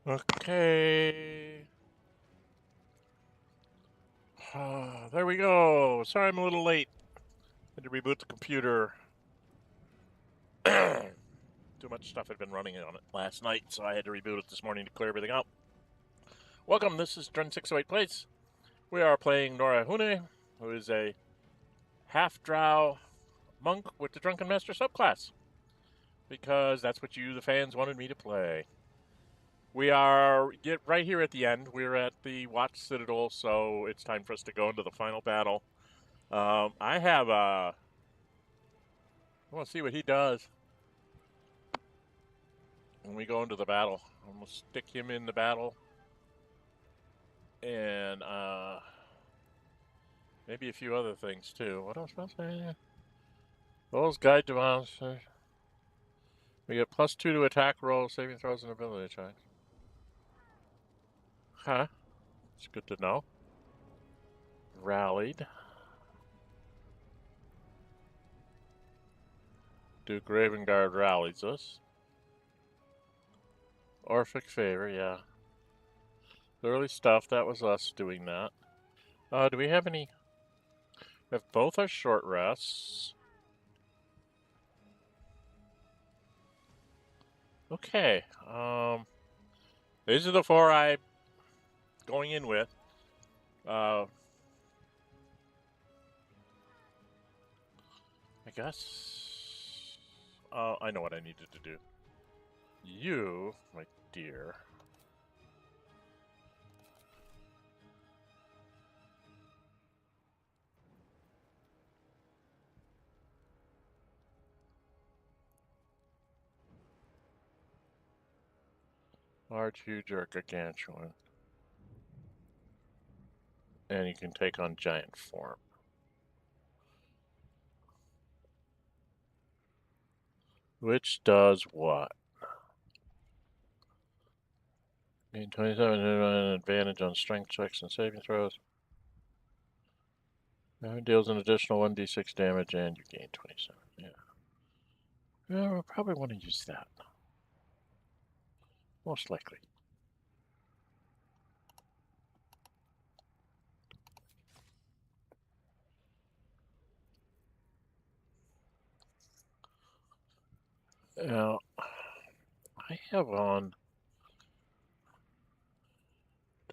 Okay. There we go. Sorry I'm a little late. Had to reboot the computer. Too much stuff had been running on it last night, so I had to reboot it this morning to clear everything out. Welcome, this is Dren608 Plays. We are playing Nórë Huinë, who is a half-drow monk with the Drunken Master subclass. Because that's what you, the fans, wanted me to play. We are right here at the end. We're at the Watch Citadel, so it's time for us to go into the final battle. I want to see what he does when we go into the battle. I'm going to stick him in the battle. And maybe a few other things, too. What else was I saying? Those guide to monsters. We get +2 to attack rolls, saving throws, and ability checks. Huh. It's good to know. Rallied. Duke Ravengard rallies us. Orphic favor, yeah. The early stuff, that was us doing that. Do we have any? We have both our short rests. Okay. These are the four I'm going in with. I guess. I know what I needed to do. You, my dear. Large, huge, or gargantuan. And you can take on giant form. Which does what? Gain 27 advantage on strength checks and saving throws. It deals an additional 1d6 damage and you gain 27. Yeah. Yeah, we'll probably want to use that. Most likely. Now, I have on.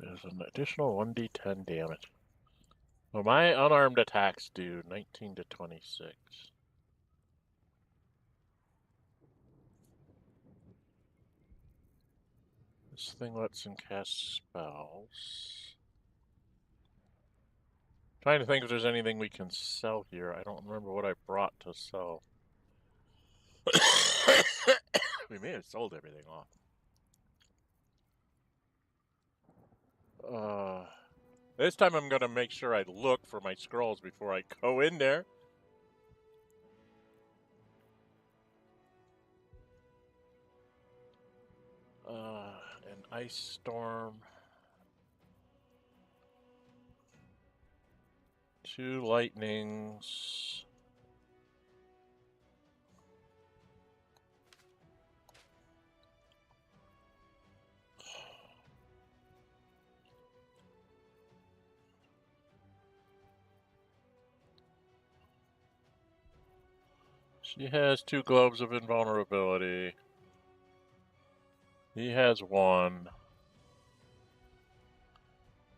There's an additional 1d10 damage. Well, my unarmed attacks do 19 to 26. This thing lets him cast spells. Trying to think if there's anything we can sell here. I don't remember what I brought to sell. We may have sold everything off. This time I'm going to make sure I look for my scrolls before I go in there. An ice storm. 2 lightnings. She has 2 globes of invulnerability. He has 1.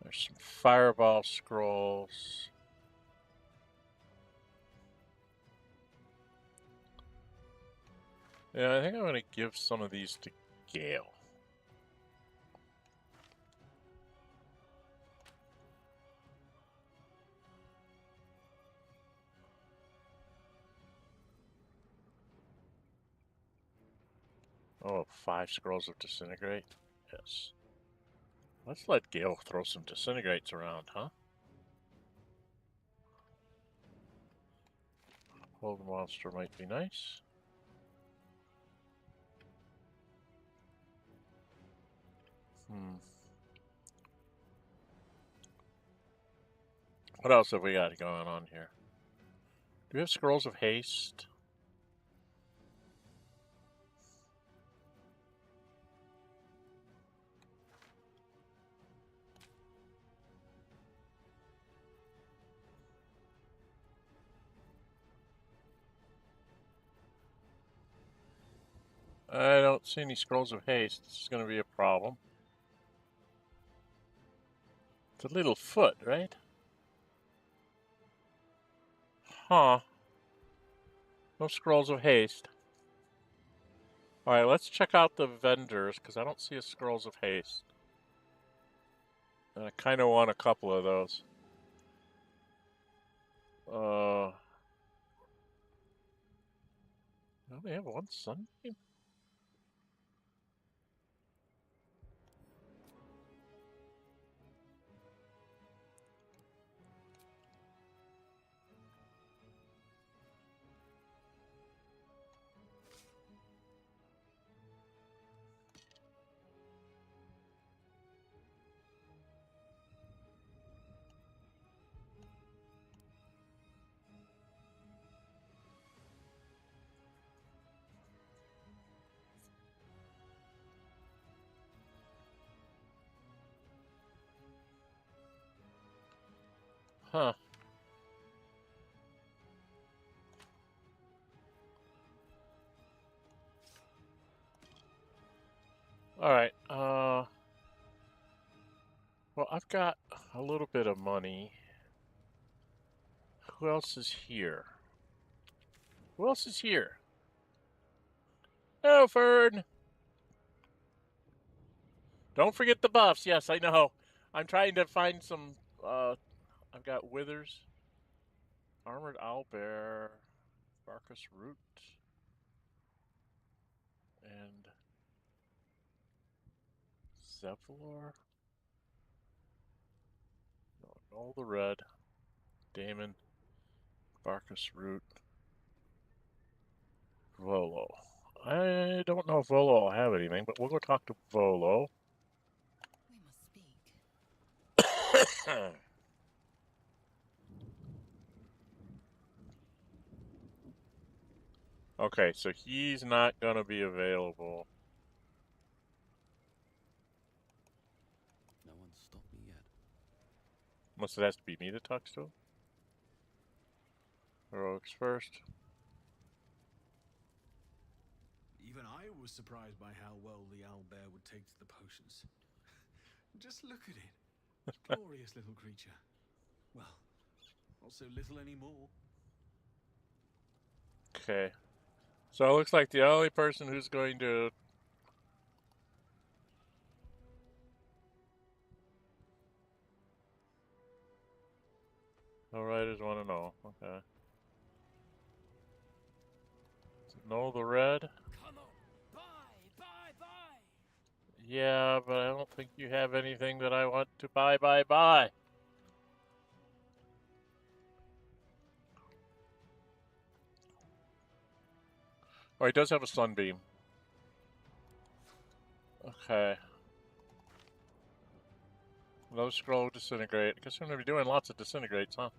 There's some fireball scrolls. Yeah, I think I'm going to give some of these to Gale. Oh, 5 scrolls of disintegrate? Yes. Let's let Gale throw some disintegrates around, huh? Hold monster might be nice. What else have we got going on here? Do we have scrolls of haste? I don't see any scrolls of haste. This is going to be a problem. It's a little foot, right? Huh. No scrolls of haste. Alright, let's check out the vendors, because I don't see a scrolls of haste. And I kind of want a couple of those. I only have one sunbeam? Huh. Alright, well, I've got a little bit of money. Who else is here? Who else is here? Oh, Fern! Don't forget the buffs. Yes, I know. I'm trying to find some, I've got Withers, Armored Owlbear, Barkus Root, and Zevlor. No, all the red. Damon, Barkus Root, Volo. I don't know if Volo will have anything, but we'll go talk to Volo. We must speak. Okay, so he's not going to be available. No one's stopped me yet. Unless it has to be me that talks to him. Heroics first. Even I was surprised by how well the owlbear would take to the potions. Just look at it. Glorious little creature. Well, not so little anymore. Okay. So it looks like the only person who's going to... No writers want to know. Okay. Know the red? Come on, buy. Yeah, but I don't think you have anything that I want to buy. Oh, he does have a sunbeam. Okay. Another scroll of disintegrate. I guess we're going to be doing lots of disintegrates, huh?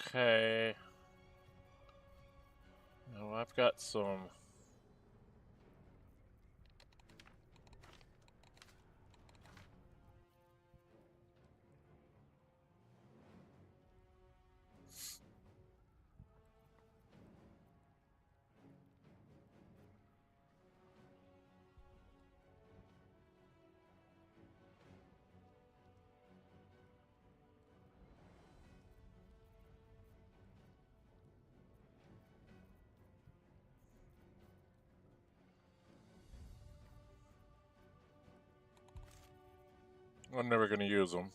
Okay. Now I've got some... I'm never going to use them.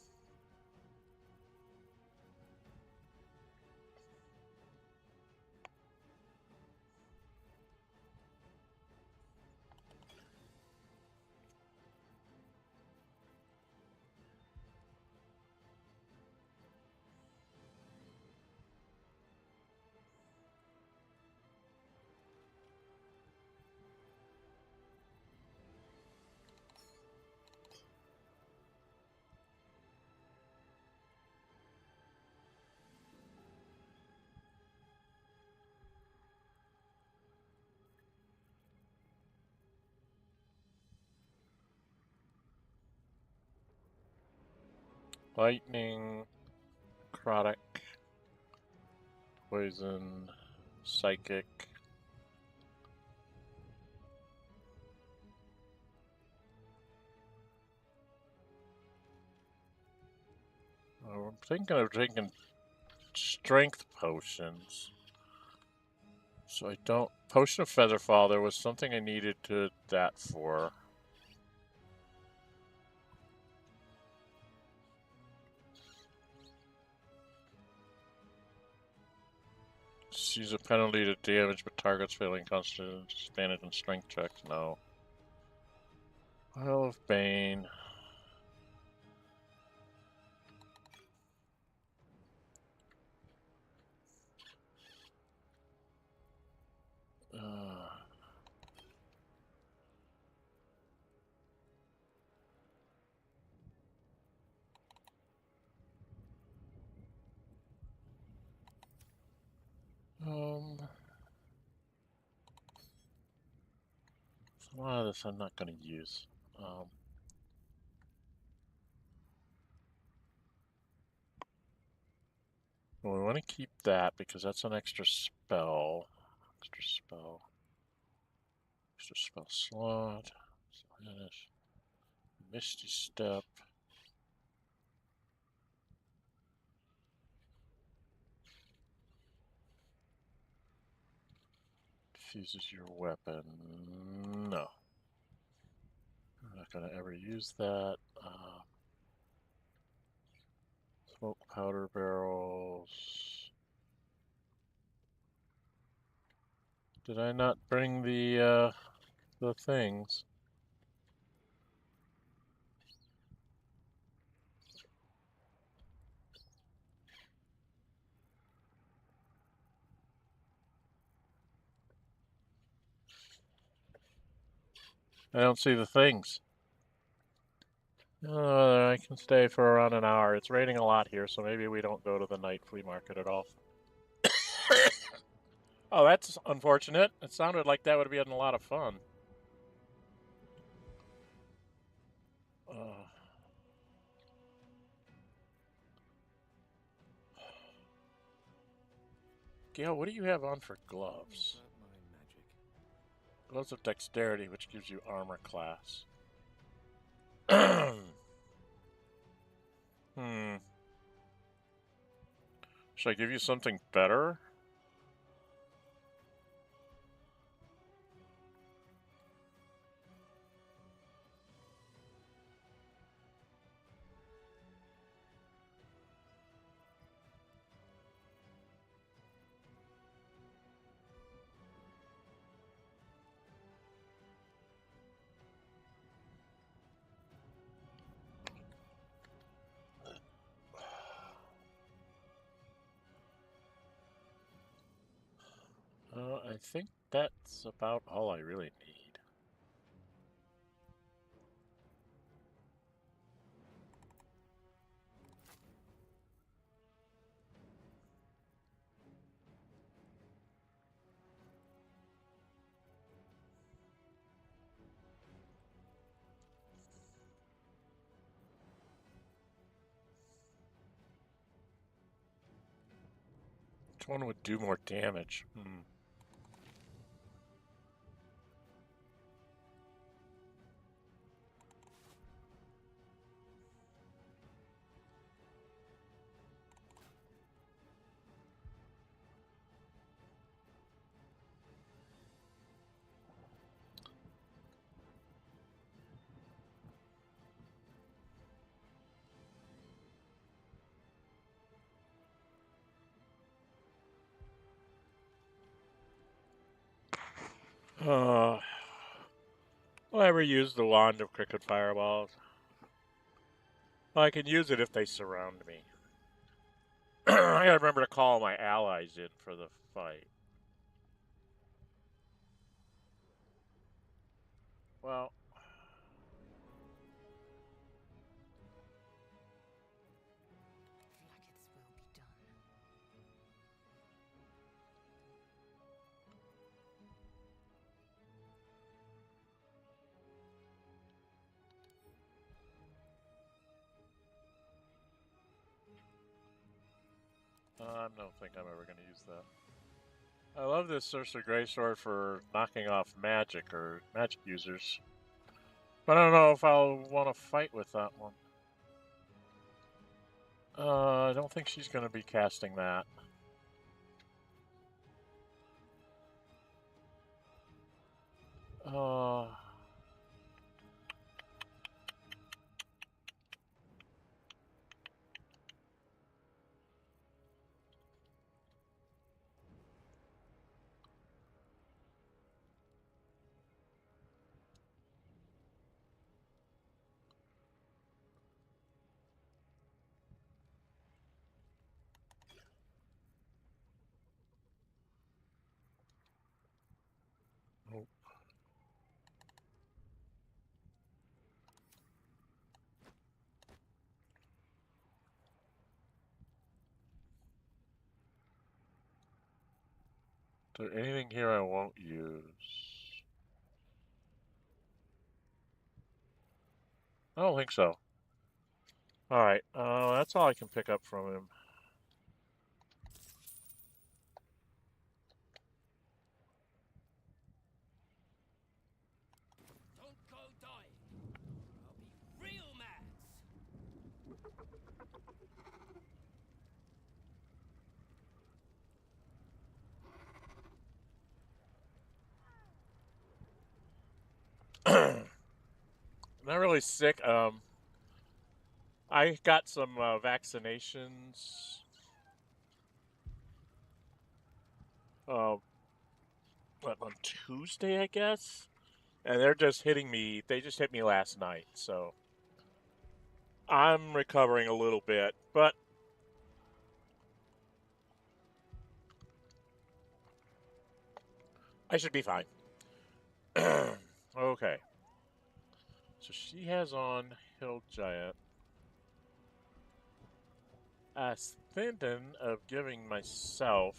Lightning, necrotic, poison, psychic. I'm thinking of drinking strength potions. So I don't... Potion of Featherfall, there was something I needed that for. Just use a penalty to damage, but targets failing constitution advantage and strength checks. No. Isle of Bane. A lot of this I'm not going to use. Well, we want to keep that because that's an extra spell. Extra spell. Extra spell slot. Misty Step. Fuses your weapon. No. I'm not going to ever use that. Smoke powder barrels. Did I not bring the things? I don't see the things. I can stay for around an hour. It's raining a lot here, so maybe we don't go to the night flea market at all. Oh, that's unfortunate. It sounded like that would be a lot of fun. Gale, what do you have on for gloves? Gloves of dexterity, which gives you armor class. Should I give you something better? I think that's about all I really need. Which one would do more damage? Will I ever use the Wand of Cricket Fireballs? Well, I can use it if they surround me. I gotta remember to call my allies in for the fight. Well... don't think I'm ever going to use that. I love this Sorcerer Greysword for knocking off magic or magic users. But I don't know if I'll want to fight with that one. I don't think she's going to be casting that. Nope. Is there anything here I won't use? I don't think so. Alright, that's all I can pick up from him. Don't go dying. I'll be real mad. Not really sick. I got some vaccinations. On Tuesday, I guess? And they're just hitting me. They just hit me last night, so I'm recovering a little bit, but I should be fine. Okay. So she has on Hill Giant. I was thinking of giving myself...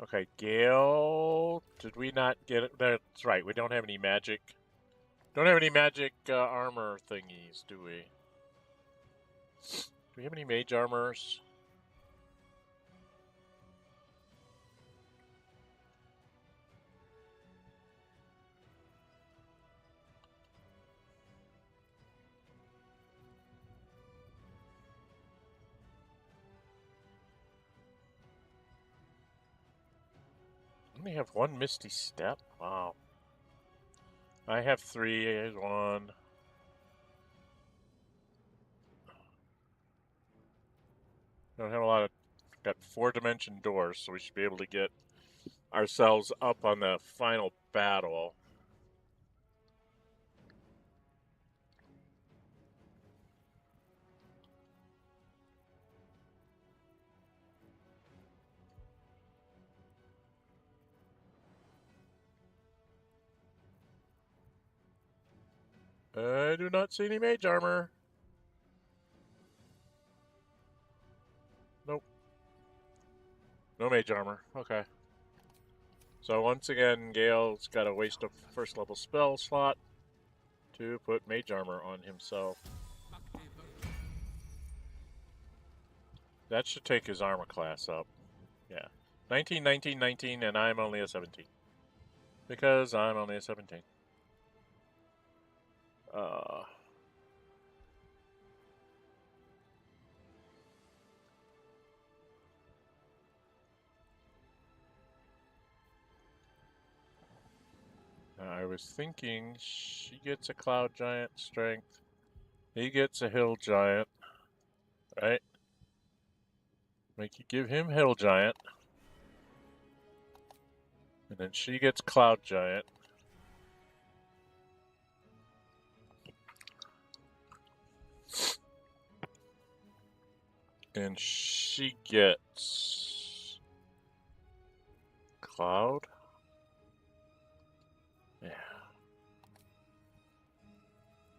Okay, Gale... Did we not get it? That's right, we don't have any magic... Don't have any magic armor thingies, do we? Do we have any mage armors? I only have one Misty Step? Wow. I have 3, here's 1. Don't have a lot of... Got 4-dimension doors, so we should be able to get ourselves up on the final battle. I do not see any mage armor. Nope. No mage armor. Okay. So once again, Gale's got to waste a first level spell slot to put mage armor on himself. That should take his armor class up. Yeah. 19, 19, 19, and I'm only a 17. Because I'm only a 17. I was thinking she gets a Cloud Giant strength. He gets a Hill Giant. Right? Make you give him Hill Giant. And then she gets Cloud Giant. And she gets... Cloud? Yeah.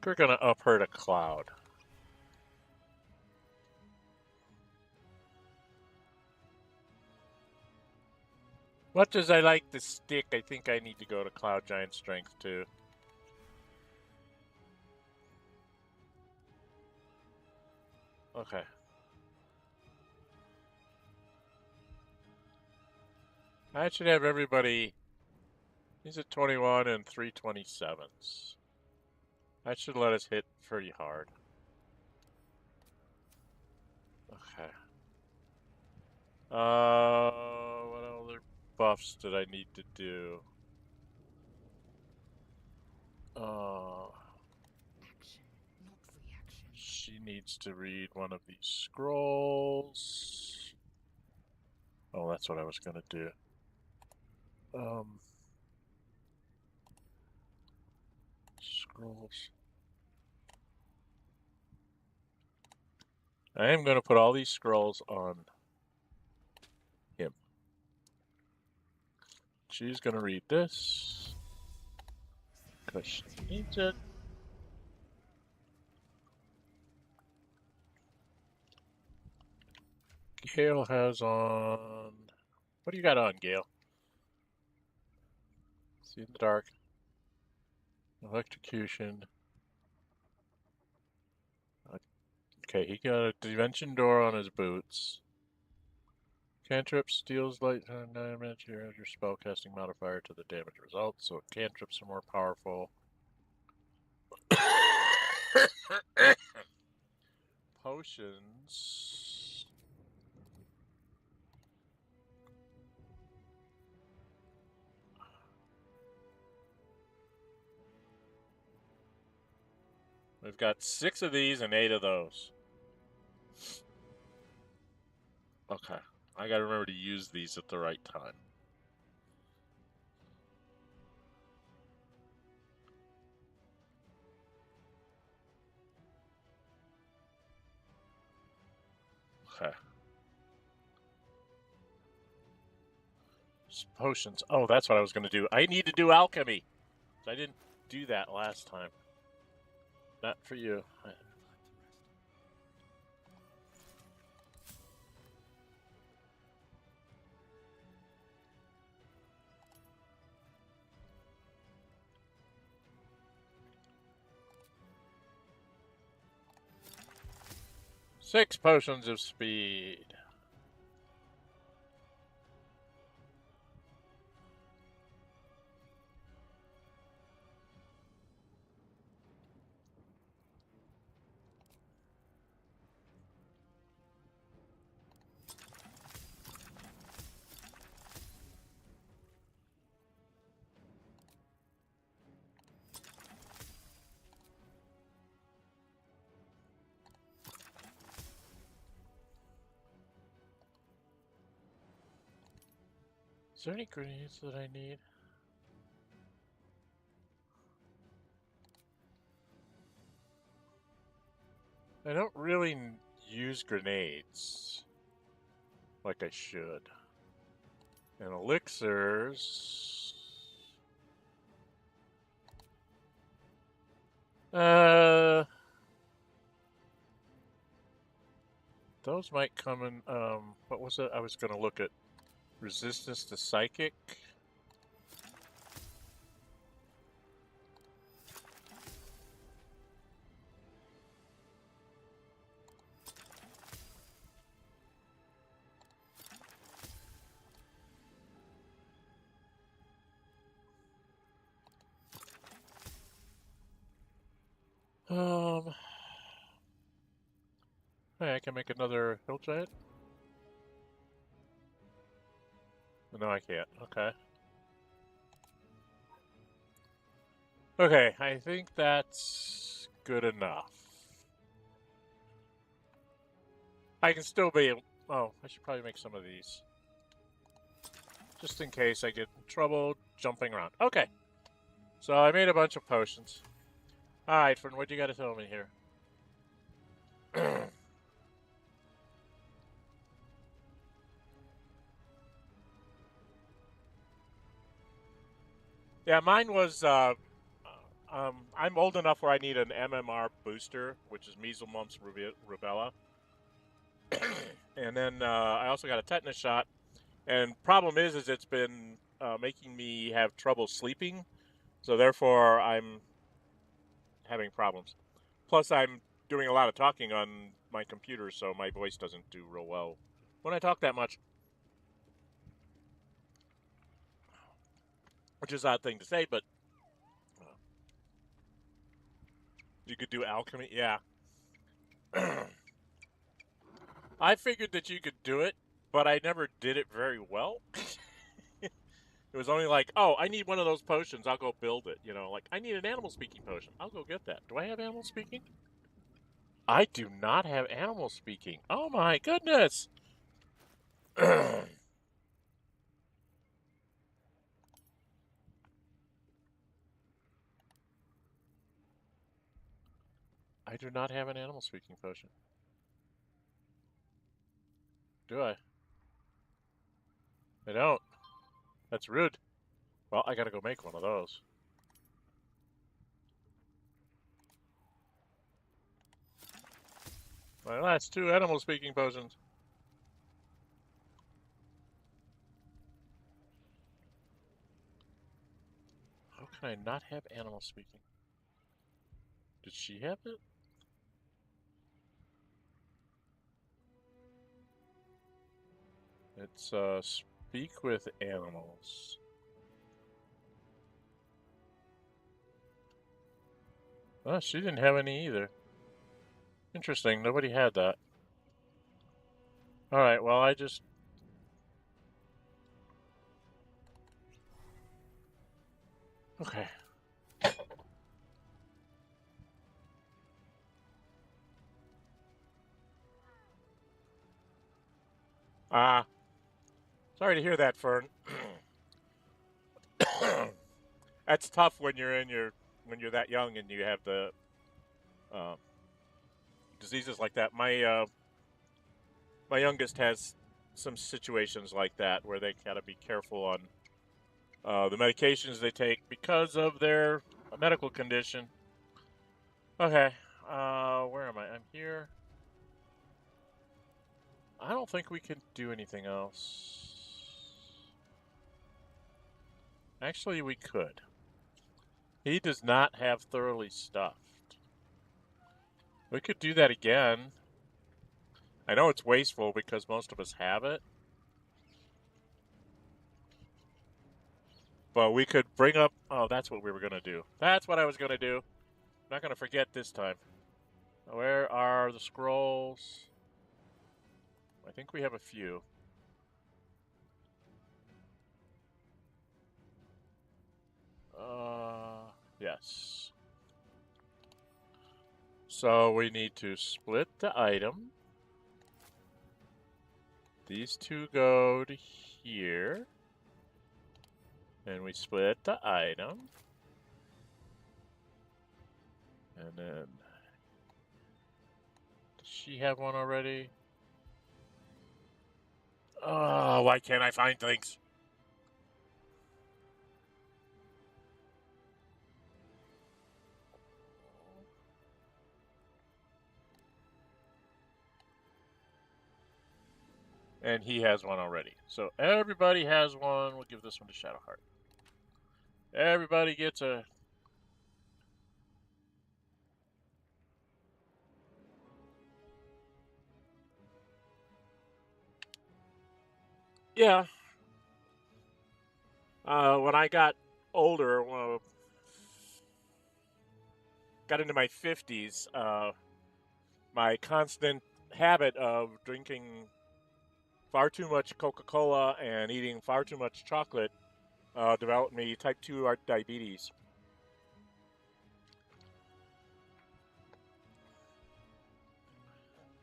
We're gonna up her to Cloud. Much as I like the stick, I think I need to go to Cloud Giant Strength too. Okay. I should have everybody. He's at 21 and 327s. That should let us hit pretty hard. Okay. What other buffs did I need to do? Action, not reaction. She needs to read one of these scrolls. Oh, that's what I was gonna do. Scrolls. I am gonna put all these scrolls on him. She's gonna read this because she needs it. Gale has on. What do you got on, Gale? See in the dark. Electrocution. Okay, he got a dimension door on his boots. Cantrip steals light damage. You add your spellcasting modifier to the damage result, so cantrips are more powerful. Potions. We've got 6 of these and 8 of those. Okay. I gotta remember to use these at the right time. Okay. Potions. Oh, that's what I was gonna do. I need to do alchemy. I didn't do that last time. Not for you. Six potions of speed. Is there any grenades that I need? I don't really use grenades like I should. And elixirs. Those might come in. What was it? I was going to look at resistance to psychic. Hey, I can make another hill giant. No, I can't. Okay. Okay, I think that's good enough. I can still be. Oh, I should probably make some of these. Just in case I get in trouble jumping around. Okay. So I made a bunch of potions. Alright, friend, what you got to tell me here? Yeah, mine was, I'm old enough where I need an MMR booster, which is measles, mumps, rubella. And then I also got a tetanus shot. And problem is it's been making me have trouble sleeping. So therefore, I'm having problems. Plus, I'm doing a lot of talking on my computer, so my voice doesn't do real well when I talk that much. Which is an odd thing to say, but you could do alchemy. Yeah. I figured that you could do it, but I never did it very well. It was only like, oh, I need one of those potions. I'll go build it. You know, like, I need an animal speaking potion. I'll go get that. Do I have animal speaking? I do not have animal speaking. Oh my goodness. I do not have an animal speaking potion. Do I? I don't. That's rude. Well, I gotta go make one of those. My last 2 animal speaking potions. How can I not have animal speaking? Did she have it? It's speak with animals. Oh, she didn't have any either. Interesting, nobody had that. Alright, well, I just... Okay. Sorry to hear that, Fern. That's tough when you're when you're that young and you have the diseases like that. My youngest has some situations like that where they gotta be careful on the medications they take because of their medical condition. Okay, where am I? I'm here. I don't think we can do anything else. Actually, we could. He does not have thoroughly stuffed. We could do that again. I know it's wasteful because most of us have it. But we could bring up... Oh, that's what we were going to do. That's what I was going to do. I'm not going to forget this time. Where are the scrolls? I think we have a few. Yes. So we need to split the item. These 2 go to here. And we split the item. And then... Does she have one already? Oh, why can't I find things? And he has one already. So everybody has one. We'll give this one to Shadowheart. Everybody gets a... Yeah. When I got older, got into my 50s, my constant habit of drinking far too much Coca-Cola and eating far too much chocolate developed me type 2 diabetes.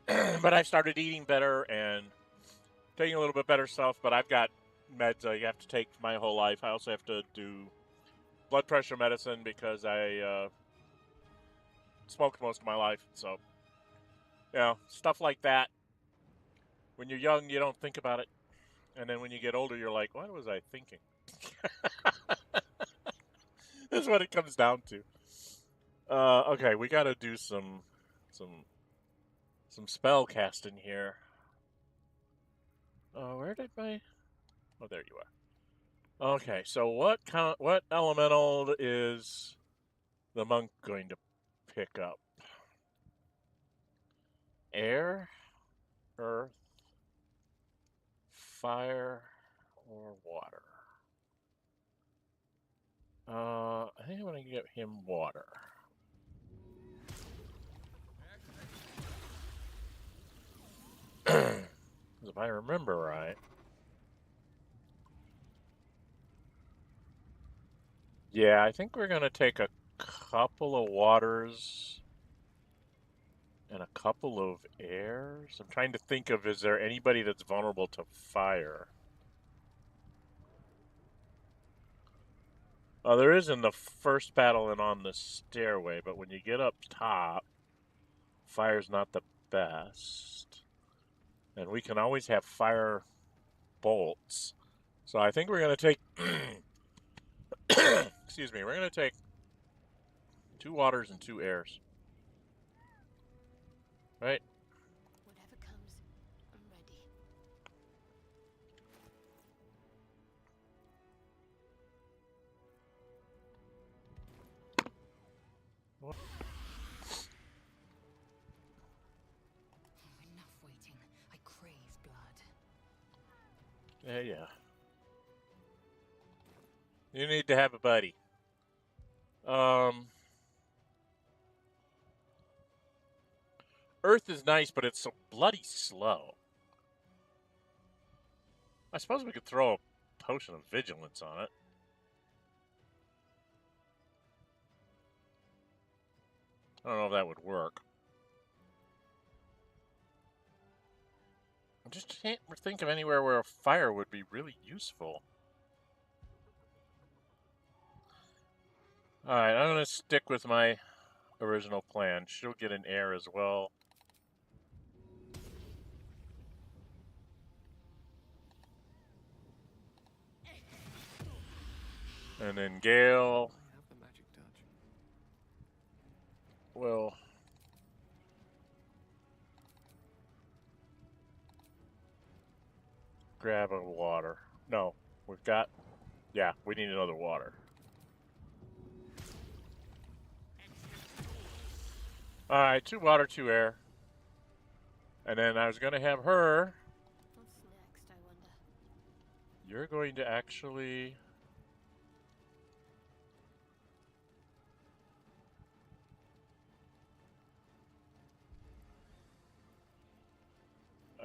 But I've started eating better and taking a little bit better stuff, but I've got meds I have to take my whole life. I also have to do blood pressure medicine because I smoked most of my life. So, you know, stuff like that. When you're young, you don't think about it. And then when you get older, you're like, what was I thinking? That's what it comes down to. Okay, we got to do some spell casting here. Where did my... Oh, there you are. Okay, so what elemental is the monk going to pick up? air, earth, fire, or water? I think I'm going to give him water. If I remember right. Yeah, I think we're going to take a couple of waters and a couple of airs. I'm trying to think of, is there anybody that's vulnerable to fire? There is in the first battle and on the stairway, but when you get up top, fire's not the best. And we can always have fire bolts. So I think we're going to take, excuse me, we're going to take 2 waters and 2 airs. Right? Whatever comes, I'm ready. What? Enough waiting. I crave blood. Yeah. You need to have a buddy. Earth is nice, but it's so bloody slow. I suppose we could throw a potion of vigilance on it. I don't know if that would work. I just can't think of anywhere where a fire would be really useful. Alright, I'm going to stick with my original plan. She'll get an air as well. And then Gale I have the magic touch. will grab a water. No, we've got... Yeah, we need another water. Alright, 2 water, 2 air. And then I was going to have her... What's next, I wonder? You're going to actually...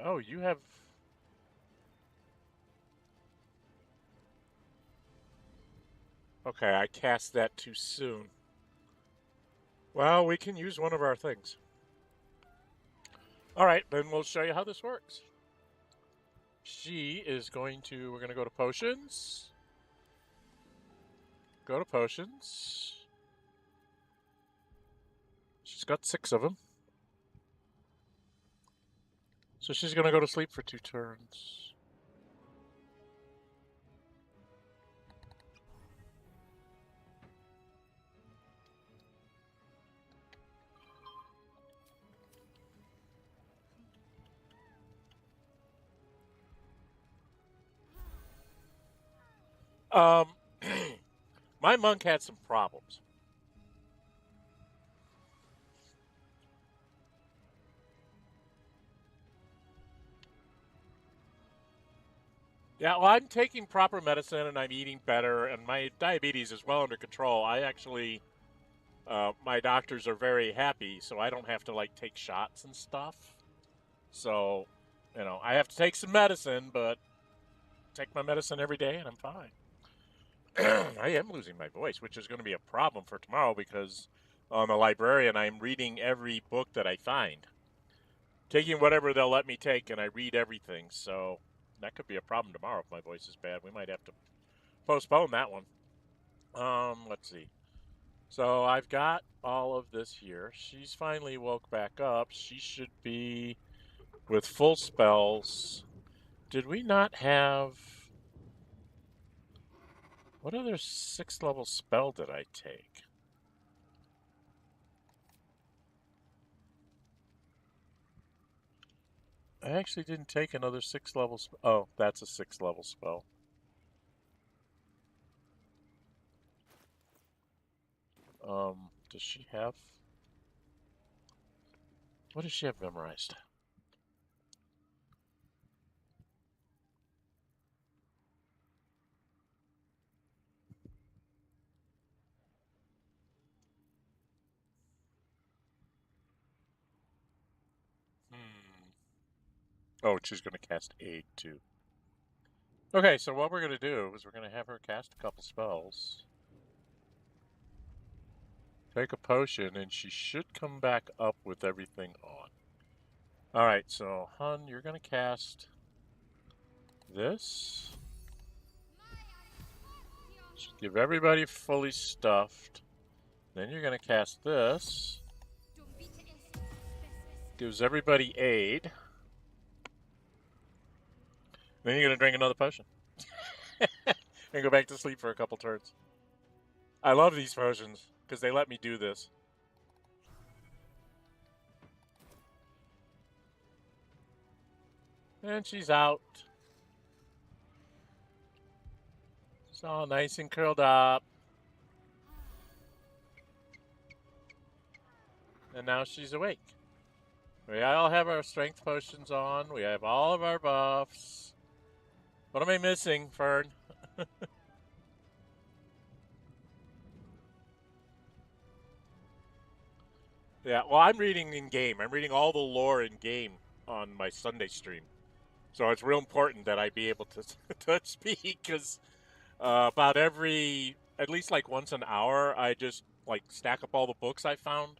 Oh, you have... Okay, I cast that too soon. Well, we can use one of our things. Alright, then we'll show you how this works. She is going to... We're going to go to potions. Go to potions. She's got 6 of them. So she's going to go to sleep for 2 turns. My monk had some problems. Yeah, well, I'm taking proper medicine and I'm eating better, and my diabetes is well under control. I actually, my doctors are very happy, so I don't have to, like, take shots and stuff. So, you know, I have to take some medicine, but take my medicine every day and I'm fine. I am losing my voice, which is going to be a problem for tomorrow because I'm a librarian. I'm reading every book that I find. Taking whatever they'll let me take, and I read everything, so that could be a problem tomorrow if my voice is bad. We might have to postpone that one. Let's see. So I've got all of this here. She's finally woke back up. She should be with full spells. Did we not have... What other 6th level spell did I take? I actually didn't take another 6th level spell. Oh, that's a 6th level spell. Does she have... What does she have memorized? Oh, she's going to cast Aid, too. Okay, so what we're going to do is we're going to have her cast a couple spells. Take a potion, and she should come back up with everything on. Alright, so, Hun, you're going to cast this. Should give everybody fully stuffed. Then you're going to cast this. Gives everybody aid. Then you're going to drink another potion. And go back to sleep for a couple turns. I love these potions, because they let me do this. And she's out. She's all nice and curled up. And now she's awake. We all have our strength potions on. We have all of our buffs. What am I missing, Fern? Yeah, well, I'm reading in game. I'm reading all the lore in game on my Sunday stream. So it's real important that I be able to speak, because about at least like once an hour, I just like stack up all the books I found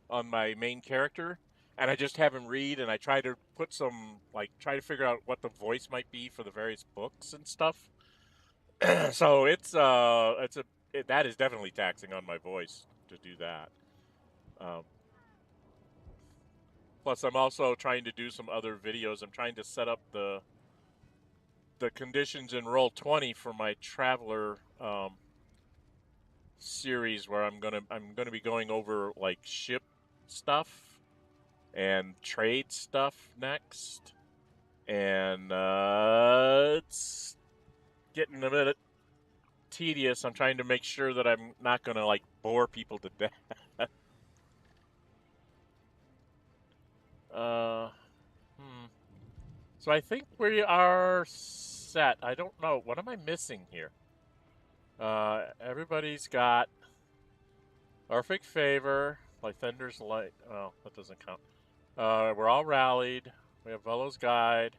on my main character, and I just have him read, and I try to put some, like, try to figure out what the voice might be for the various books and stuff. So that is definitely taxing on my voice to do that. Plus, I'm also trying to do some other videos. I'm trying to set up the conditions in Roll20 for my Traveler series, where I'm gonna be going over like ship stuff and trade stuff next, and it's getting a bit tedious. I'm trying to make sure that I'm not gonna like bore people to death. So I think we are set. I don't know. What am I missing here? Everybody's got Orphic Favor, Lythender's Light. Oh, that doesn't count. We're all rallied. We have Velo's Guide,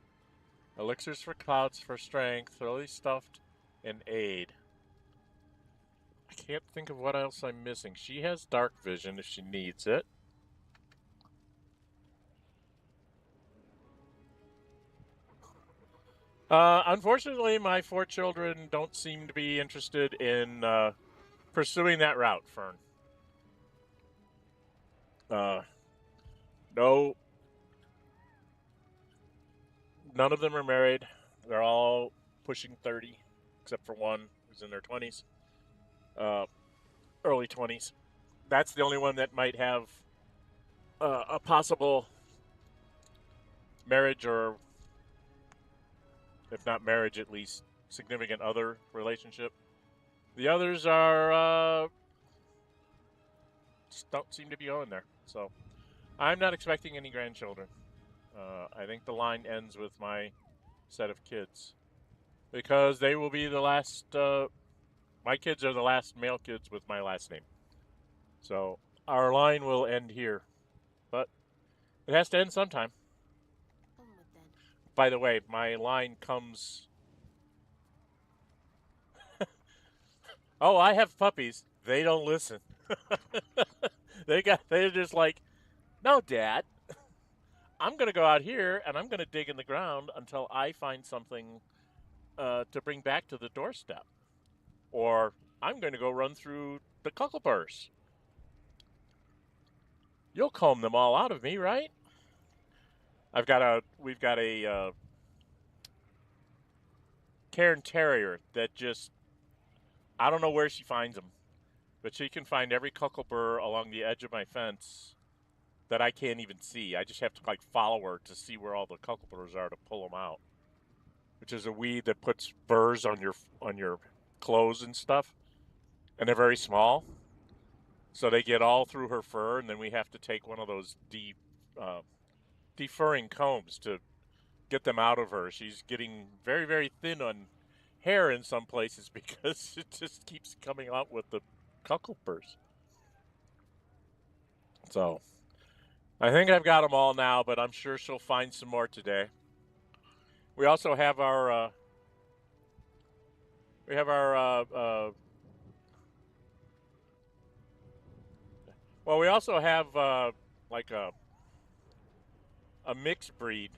Elixirs for Clouds for Strength, Thoroughly Stuffed, and Aid. I can't think of what else I'm missing. She has Dark Vision if she needs it. Unfortunately, my 4 children don't seem to be interested in pursuing that route, Fern. No, none of them are married. They're all pushing 30, except for one who's in their 20s, early 20s. That's the only one that might have a possible marriage, or if not marriage, at least significant other relationship. The others are just don't seem to be going there. So I'm not expecting any grandchildren. I think the line ends with my set of kids, because they will be the last. My kids are the last male kids with my last name. So our line will end here, but it has to end sometime. Onward then. By the way, my line comes. Oh, I have puppies. They don't listen. They're just like, no, Dad. I'm gonna go out here and I'm gonna dig in the ground until I find something to bring back to the doorstep, or I'm going to go run through the cuckleburrs. You'll comb them all out of me, right? We've got a Cairn Terrier that just, I don't know where she finds them, but she can find every cucklebur along the edge of my fence that I can't even see. I just have to like follow her to see where all the cuckleburs are to pull them out, which is a weed that puts burrs on your clothes and stuff, and they're very small, so they get all through her fur, and then we have to take one of those deep deferring combs to get them out of her. She's getting very, very thin on hair in some places because it just keeps coming out with the cuckleburst. So I think I've got them all now, but I'm sure she'll find some more today. We also have our well, we also have like a mixed breed,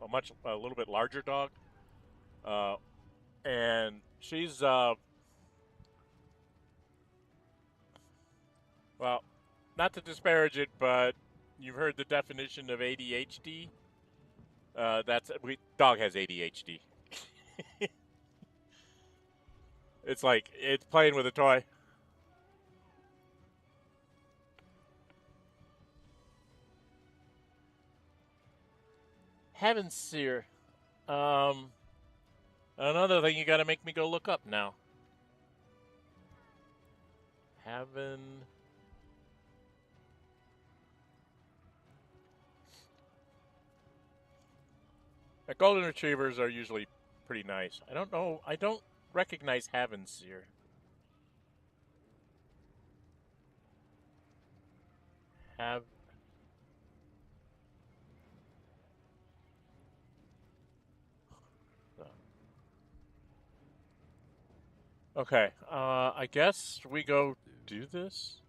a little bit larger dog, and she's well, not to disparage it, but you've heard the definition of ADHD. Dog has ADHD. It's like it's playing with a toy. Heaven Seer. Another thing you got to make me go look up now. Heaven. Golden Retrievers are usually pretty nice. I don't know. I don't recognize Heaven Seer. Okay, I guess we go do this.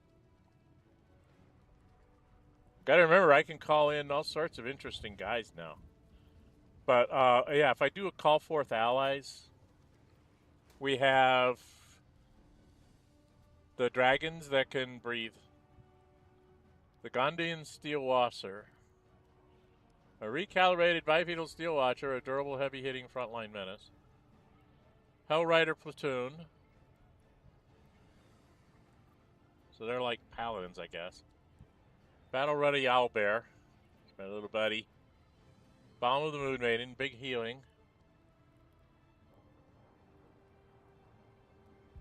Gotta remember, I can call in all sorts of interesting guys now. But, yeah, if I do a call forth allies, we have the dragons that can breathe, the Gondian Steel Wasser, a recalibrated bipedal Steel Watcher, a durable, heavy-hitting frontline menace, Hellrider Platoon. So they're like paladins, I guess. Battle Ready Owlbear, my little buddy. Balm of the Moon Maiden, big healing.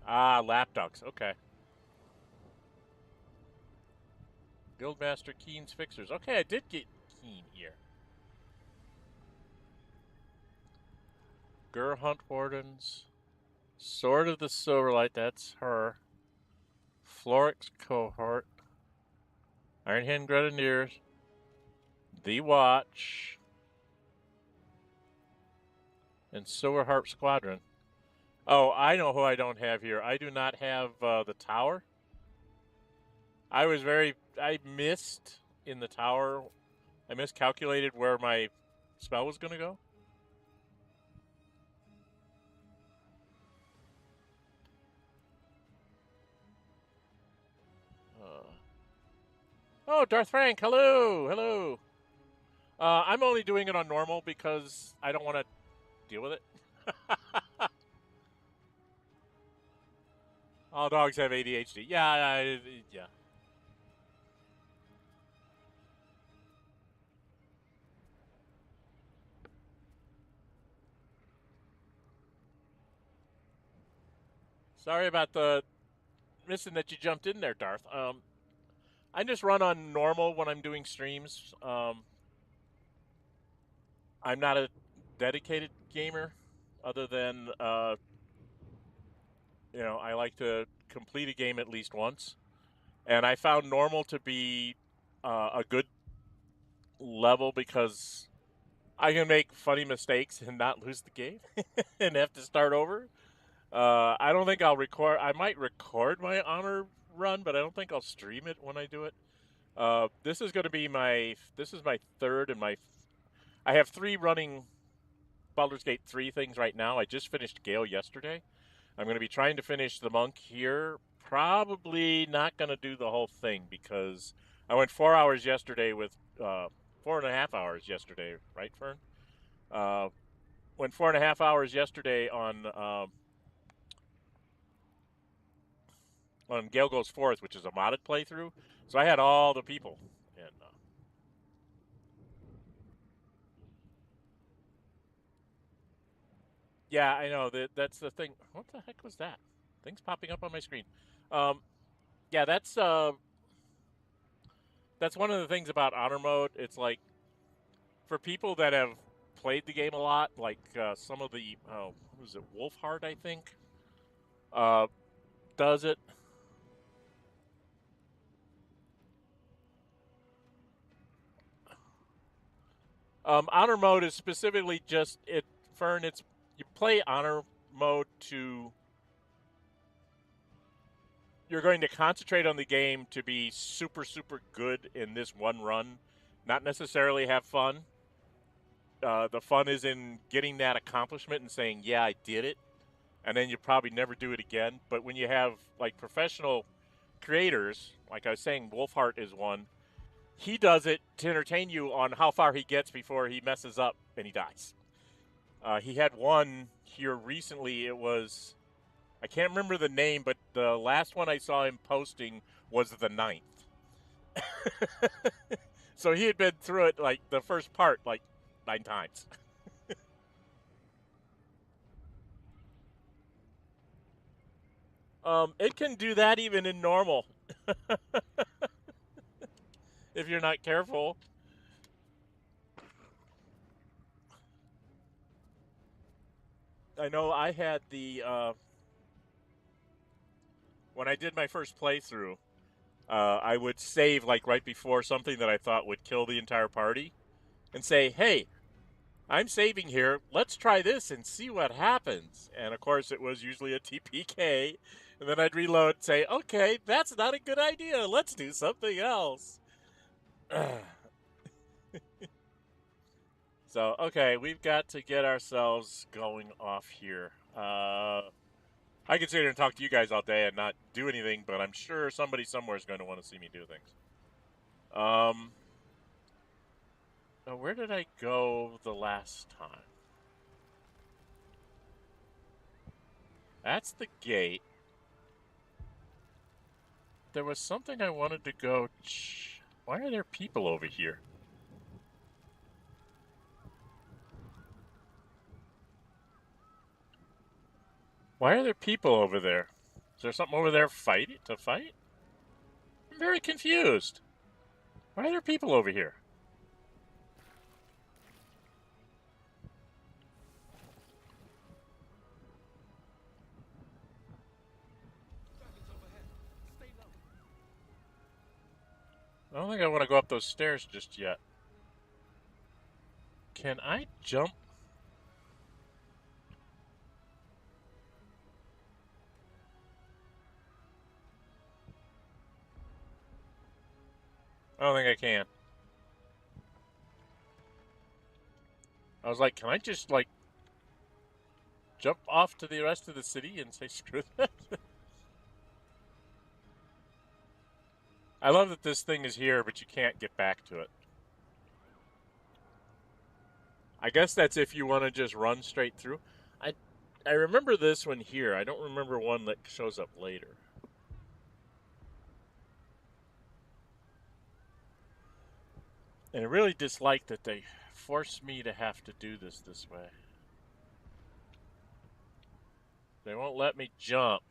Lapdogs, okay. Guildmaster Keen's Fixers. Okay, I did get Keen here. Gur Hunt Wardens. Sword of the Silverlight, that's her. Florix Cohort. Iron Hand Grenadiers. The Watch. And Silver Harp Squadron. Oh, I know who I don't have here. I do not have the tower. I missed in the tower. I miscalculated where my spell was going to go. Oh, Darth Frank, hello, hello. I'm only doing it on normal because I don't want to deal with it. All dogs have ADHD. Yeah. Sorry about the missing that you jumped in there, Darth. I just run on normal when I'm doing streams. I'm not a dedicated gamer, other than I like to complete a game at least once, and I found normal to be a good level because I can make funny mistakes and not lose the game and have to start over. I don't think I'll record. I might record my honor run, but I don't think I'll stream it when I do it. This is going to be my third and I have 3 running Baldur's Gate 3 things right now. I just finished Gale yesterday. I'm going to be trying to finish the Monk here. Probably not going to do the whole thing because I went 4 hours yesterday with 4.5 hours yesterday, right, Fern? Went 4.5 hours yesterday on Gale Goes Forth, which is a modded playthrough. So I had all the people. And yeah, I know. That's the thing. What the heck was that? Things popping up on my screen. Yeah, that's That's one of the things about honor mode. It's like for people that have played the game a lot, like some of the what was it, Wolfheart, I think, does it. Honor mode is specifically just it. Fern, it's you play honor mode to. You're going to concentrate on the game to be super, super good in this one run, not necessarily have fun. The fun is in getting that accomplishment and saying, yeah, I did it. And then you probably never do it again. But when you have like professional creators, like I was saying, Wolfheart is one, he does it to entertain you on how far he gets before he messes up and he dies. He had one here recently. It was, I can't remember the name, but the last one I saw him posting was the 9th. So he had been through it like the first part like 9 times. It can do that even in normal. If you're not careful. I know I had the when I did my first playthrough, I would save like right before something that I thought would kill the entire party and say, hey, I'm saving here. Let's try this and see what happens. And of course, it was usually a TPK. And then I'd reload and say, okay, that's not a good idea. Let's do something else. So, okay, we've got to get ourselves going off here. I could sit here and talk to you guys all day and not do anything, but I'm sure somebody somewhere is going to want to see me do things. Now where did I go the last time? That's the gate. There was something I wanted to go. Why are there people over here? Why are there people over there? Is there something over there to fight? I'm very confused. Why are there people over here? I don't think I want to go up those stairs just yet. Can I jump? I don't think I can. I was like, can I just, like, jump off to the rest of the city and say screw that? I love that this thing is here, but you can't get back to it. I guess that's if you want to just run straight through. I remember this one here. I don't remember one that shows up later. And I really dislike that they force me to have to do this way. They won't let me jump.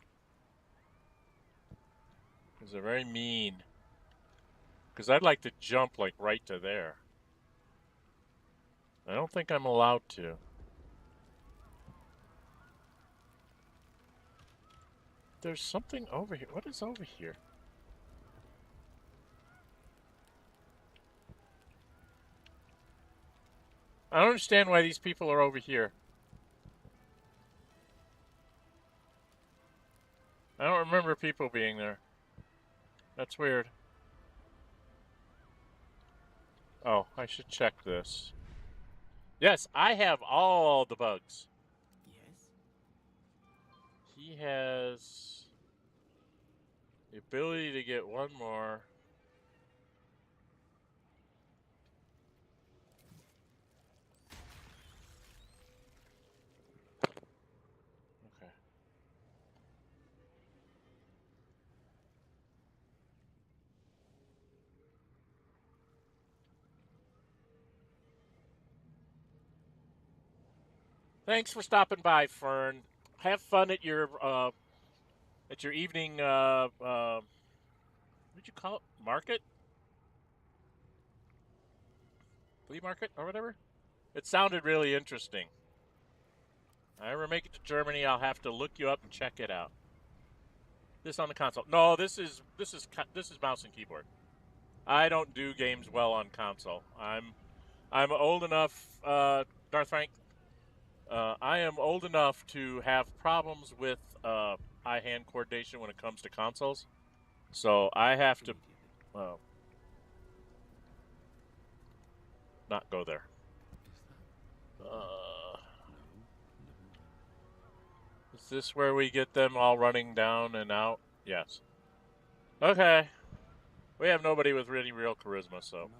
Because they're very mean. Because I'd like to jump like right to there. I don't think I'm allowed to. There's something over here. What is over here? I don't understand why these people are over here. I don't remember people being there. That's weird. Oh, I should check this. Yes, I have all the bugs. Yes? He has the ability to get one more. Okay. Thanks for stopping by, Fern. Have fun at your evening. What'd you call it? Market? flea market or whatever. It sounded really interesting. If I ever make it to Germany, I'll have to look you up and check it out. This on the console? No, this is mouse and keyboard. I don't do games well on console. I'm old enough, Darth Frank. I am old enough to have problems with eye-hand coordination when it comes to consoles. So I have to not go there. Is this where we get them all running down and out? Yes. Okay. We have nobody with really real charisma, so. On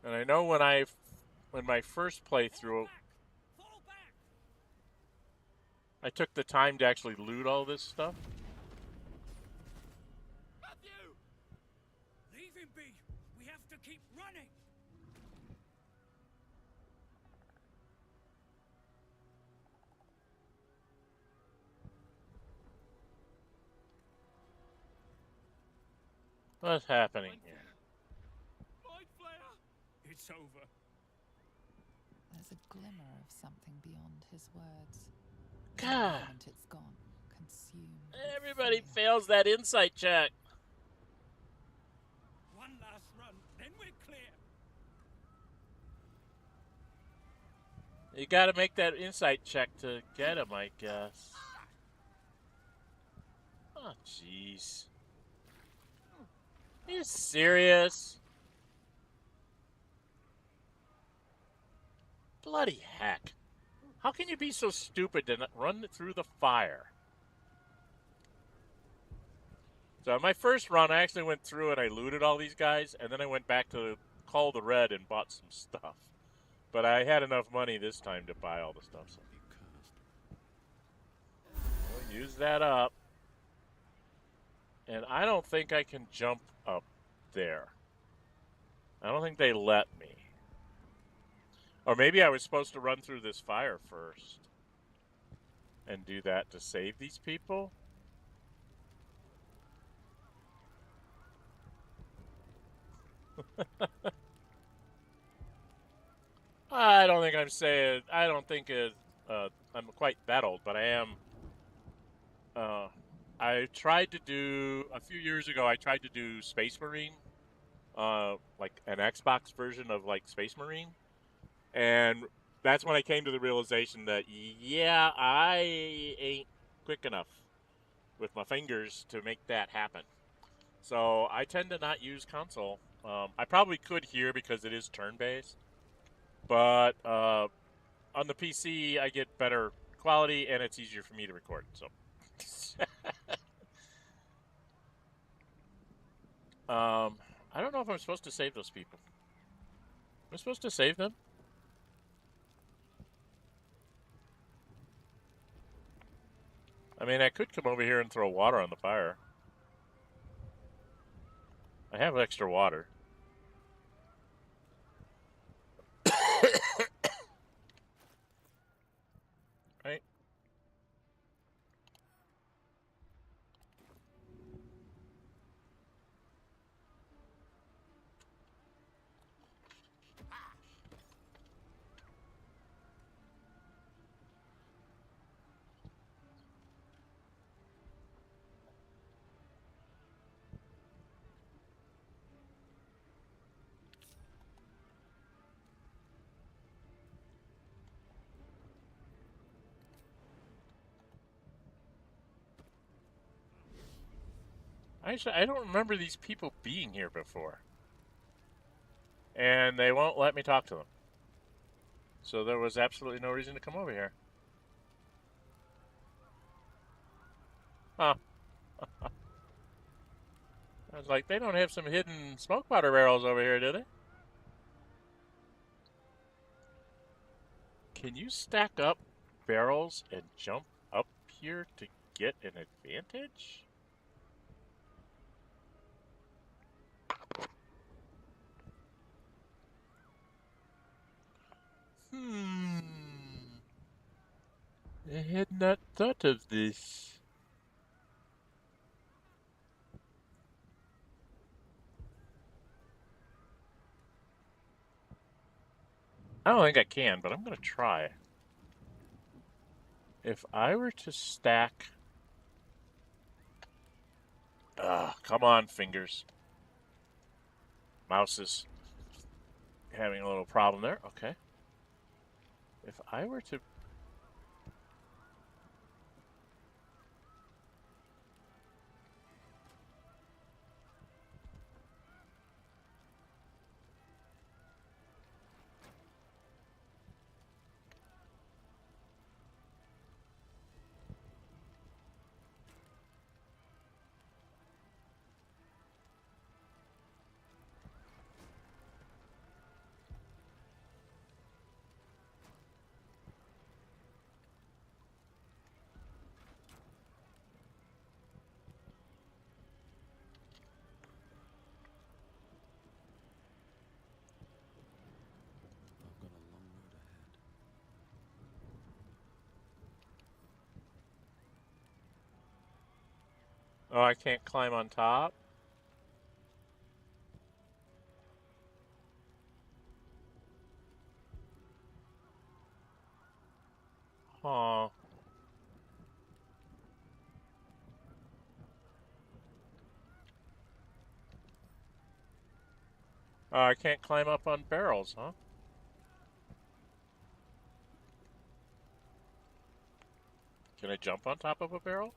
my way. And I know when my first playthrough, Fall back! I took the time to actually loot all this stuff. Matthew! Leave him be. We have to keep running. What's happening here? Mind flayer! It's over. There's a glimmer of something beyond his words. God. The moment it's gone, consumed. with Everybody fear. fails that insight check. One last run, then we're clear. You gotta make that insight check to get him, I guess. Oh, jeez. Are you serious? Bloody heck. How can you be so stupid to not run through the fire? So my first run, I actually went through and I looted all these guys, and then I went back to Call the Red and bought some stuff. But I had enough money this time to buy all the stuff. So Be cursed. we'll use that up. And I don't think I can jump up there. I don't think they let me. Or maybe I was supposed to run through this fire first and do that to save these people. I don't think I'm saying. I don't think I'm quite that old, but I am. I tried to do a few years ago. I tried to do Space Marine, like an Xbox version of like Space Marine, and that's when I came to the realization that yeah, I ain't quick enough with my fingers to make that happen. So I tend to not use console. I probably could here because it is turn-based, but on the PC I get better quality and it's easier for me to record. So. I don't know if I'm supposed to save those people. Am I supposed to save them? I mean, I could come over here and throw water on the fire. I have extra water. Right? Actually, I don't remember these people being here before. And they won't let me talk to them. So there was absolutely no reason to come over here. Huh. I was like, they don't have some hidden smoke powder barrels over here, do they? Can you stack up barrels and jump up here to get an advantage? I had not thought of this. I don't think I can, but I'm going to try. If I were to stack... come on, fingers. Mouse is having a little problem there. Okay. If I were to... I've got a long road ahead. Oh, I can't climb on top? Huh. I can't climb up on barrels, huh? Can I jump on top of a barrel?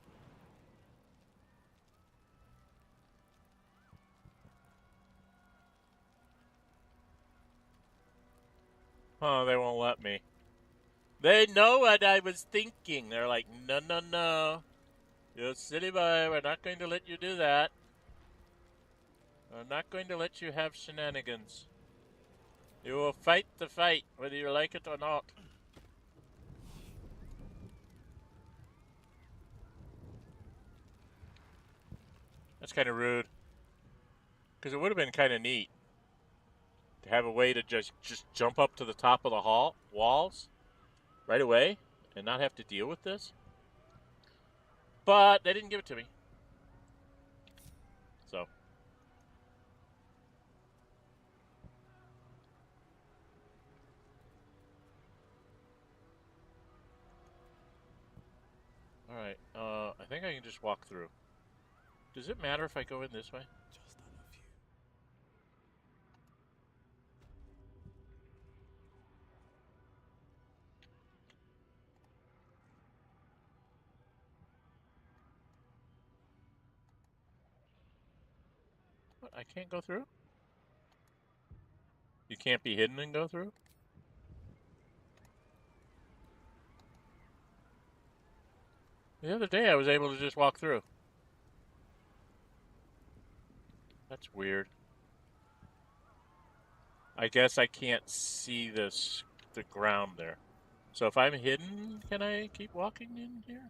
Oh, they won't let me. They know what I was thinking. They're like, no, no, no. You silly boy, we're not going to let you do that. We're not going to let you have shenanigans. You will fight the fight, whether you like it or not. That's kind of rude. Because it would have been kind of neat to have a way to just jump up to the top of the walls right away and not have to deal with this. But they didn't give it to me. So. Alright, I think I can just walk through. Does it matter if I go in this way? Just on a few. What, I can't go through? You can't be hidden and go through? The other day I was able to just walk through. That's weird. I guess I can't see the ground there. So if I'm hidden, can I keep walking in here?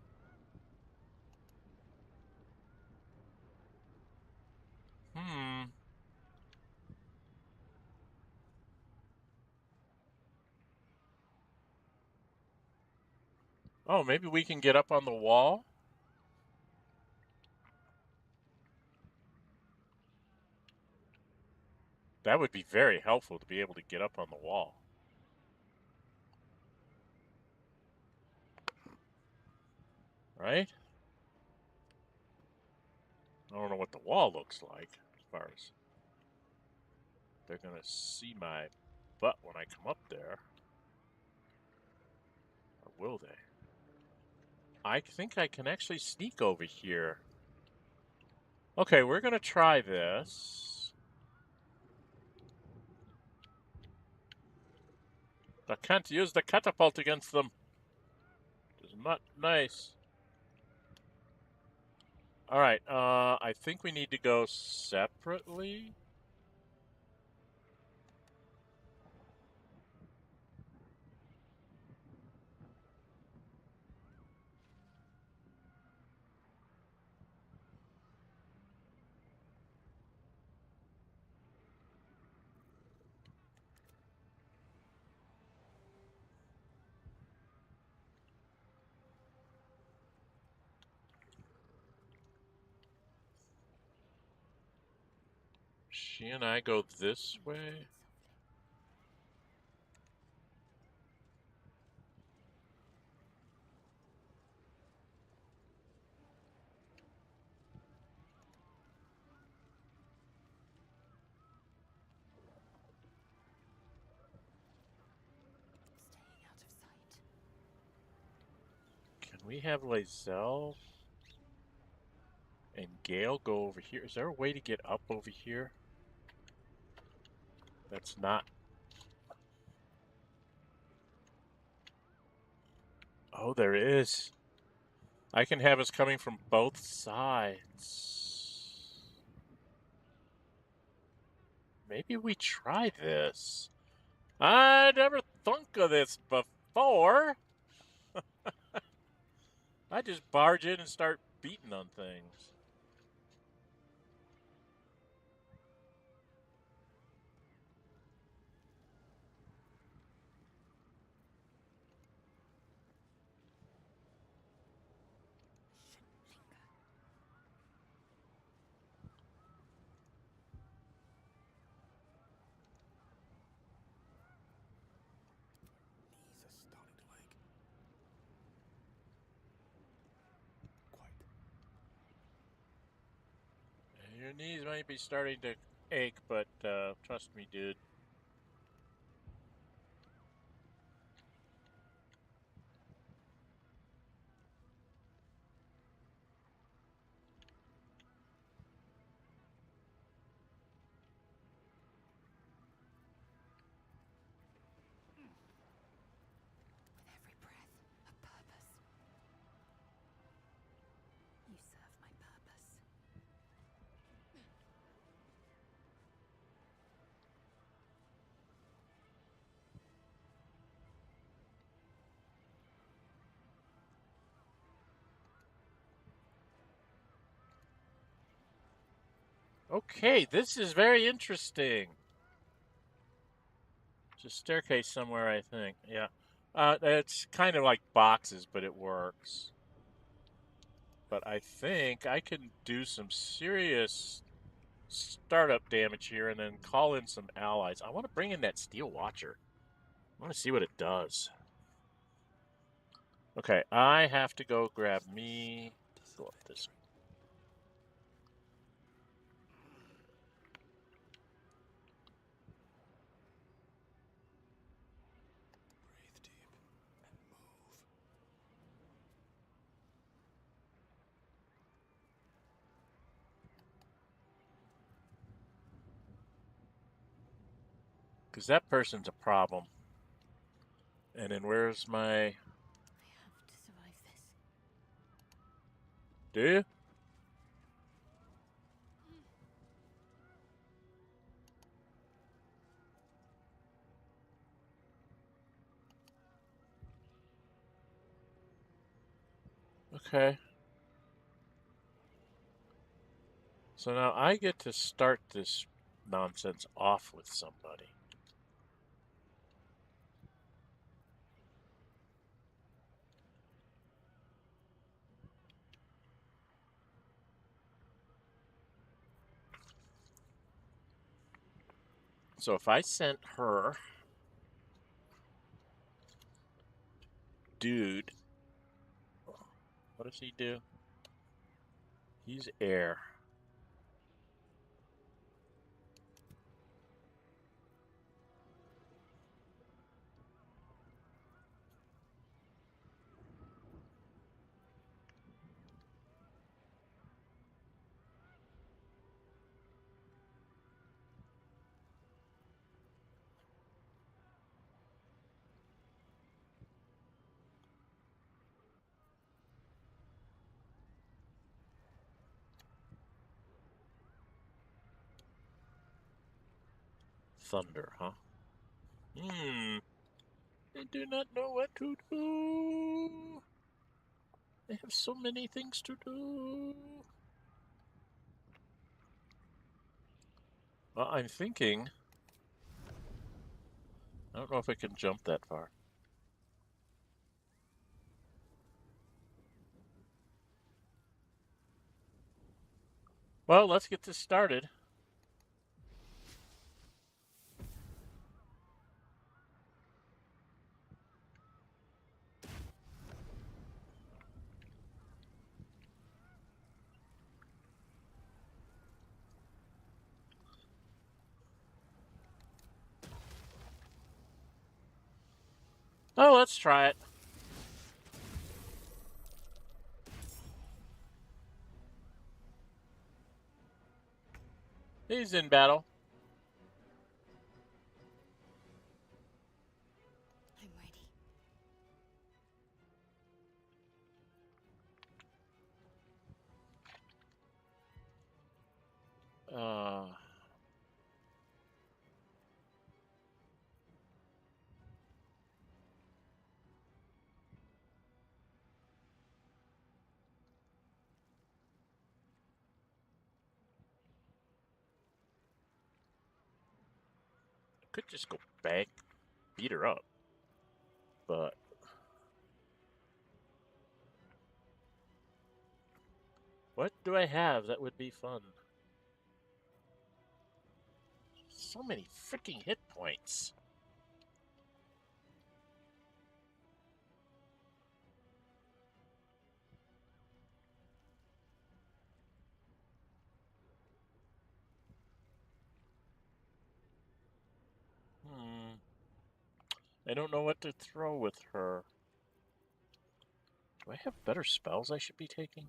Oh, maybe we can get up on the wall? That would be very helpful to be able to get up on the wall. Right? I don't know what the wall looks like as far as they're going to see my butt when I come up there. Or will they? I think I can actually sneak over here. Okay, we're going to try this. I can't use the catapult against them. It's not nice. Alright, I think we need to go separately. She and I go this way. we have Lae'zel and Gale go over here. Is there a way to get up over here? That's not... Oh, there is. I can have us coming from both sides. Maybe we try this. I never thunk of this before. I just barge in and start beating on things. Knees are starting to ache. Quite. Your knees might be starting to ache, but trust me, dude. With every breath, a purpose. You serve my purpose. Okay, this is very interesting. Just staircase somewhere, I think. Yeah. It's kind of like boxes, but it works. But I think I can do some serious startup damage here and then call in some allies. I want to bring in that Steel Watcher. I want to see what it does. Okay, I have to go grab me. Go up this. Breathe deep and move. Because that person's a problem. And then where's my... I have to survive this. Do you? Okay. So now I get to start this nonsense off with somebody. So if I sent her... Dude. What does he do? He's air. Thunder, huh? I do not know what to do. I have so many things to do. Well, I'm thinking... I don't know if I can jump that far. Well, let's get this started. Oh, let's try it. He's in battle. I'm ready. Could just go back, beat her up, but what do I have that would be fun? So many freaking hit points. I don't know what to throw with her. Do I have better spells I should be taking?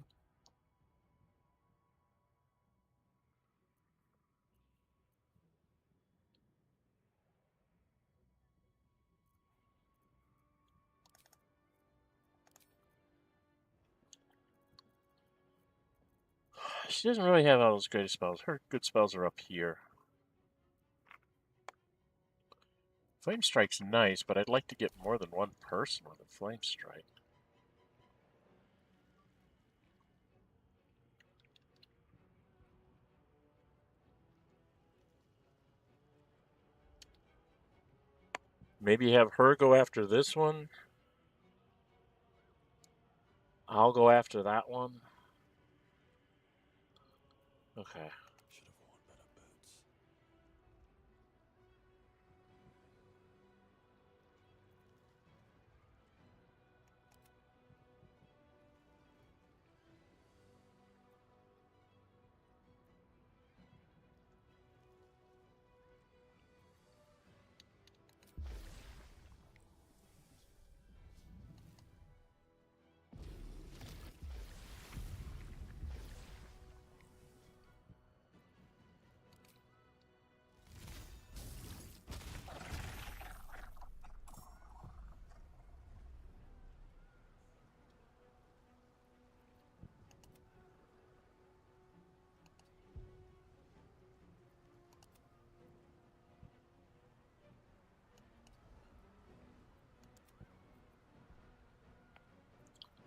She doesn't really have all those great spells. Her good spells are up here. Flame Strike's nice, but I'd like to get more than one person with a Flame Strike. Maybe have her go after this one. I'll go after that one. Okay. Should have worn better boots.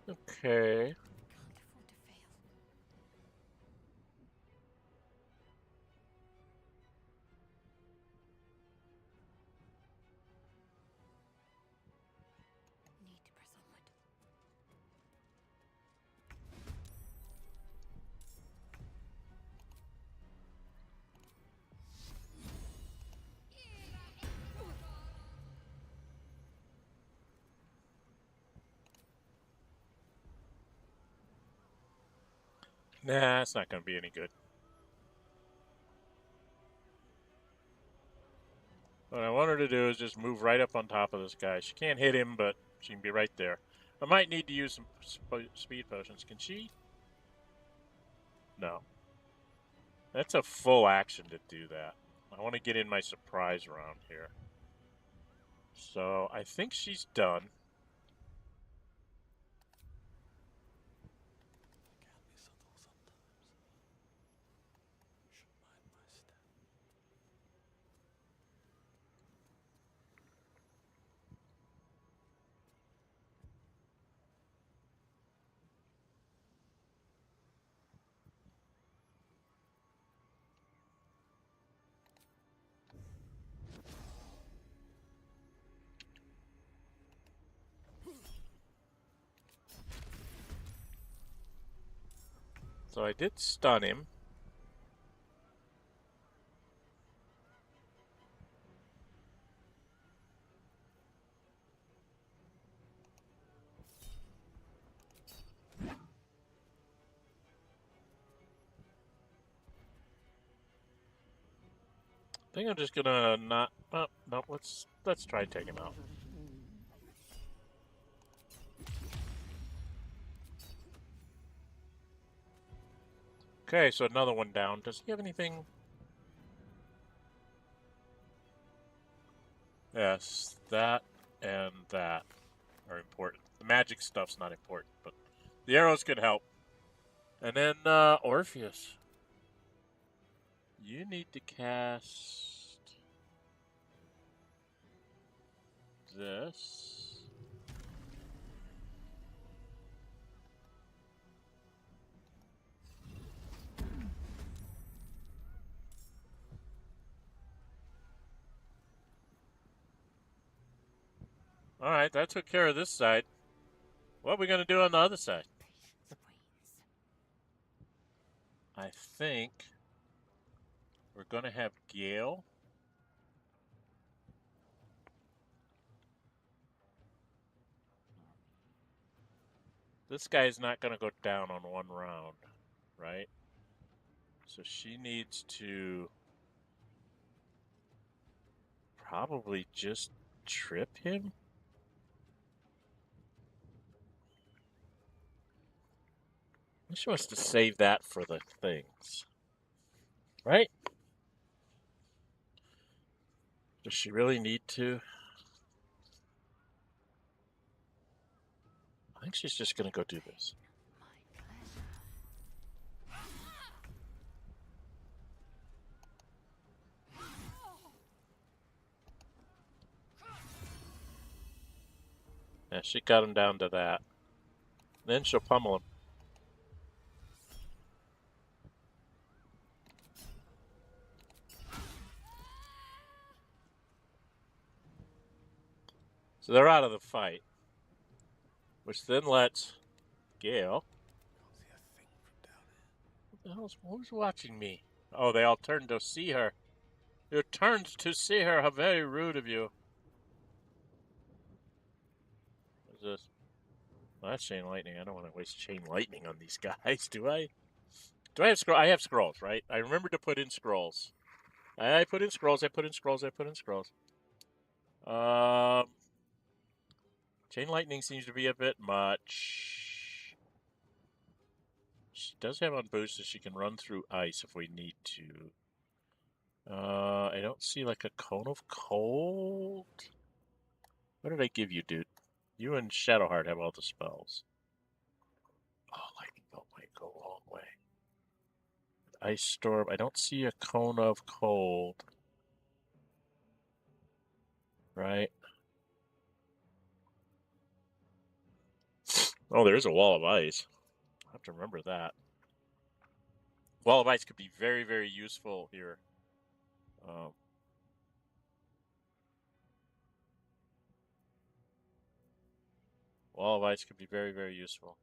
Okay. Can't afford to fail. Need to press onward. Nah, it's not going to be any good. What I want her to do is just move right up on top of this guy. She can't hit him, but she can be right there. I might need to use some speed potions. Can she? No. That's a full action to do that. I want to get in my surprise round here. So I think she's done. I can be subtle sometimes. Should mind my step. So I did stun him. I think I'm just gonna not. Oh, no, let's try and take him out. Okay, so another one down. Does he have anything? Yes, that and that are important. The magic stuff's not important, but the arrows could help. And then Orpheus. You need to cast this. Alright, that took care of this side. What are we going to do on the other side? I think we're going to have Gale. This guy's not going to go down on one round, right? So she needs to probably just trip him. She wants to save that for the things, right? Does she really need to? I think she's just going to go do this. Yeah, she got him down to that. Then she'll pummel him. So they're out of the fight, which then lets Gale. What the hell's who's watching me? Oh, they all turned to see her. You turned to see her. How very rude of you. What's this? Well, that's chain lightning. I don't want to waste chain lightning on these guys, do I? Do I have scrolls? I have scrolls, right? I remember to put in scrolls. I put in scrolls. I put in scrolls. I put in scrolls. Chain lightning seems to be a bit much. She does have on boost, so she can run through ice if we need to. I don't see like a cone of cold. What did I give you, dude? You and Shadowheart have all the spells. Oh, lightning bolt might go a long way. Ice storm. I don't see a cone of cold. Right? Oh, there's a wall of ice. I have to remember that. Wall of ice could be very, very useful here. Wall of ice could be very, very useful.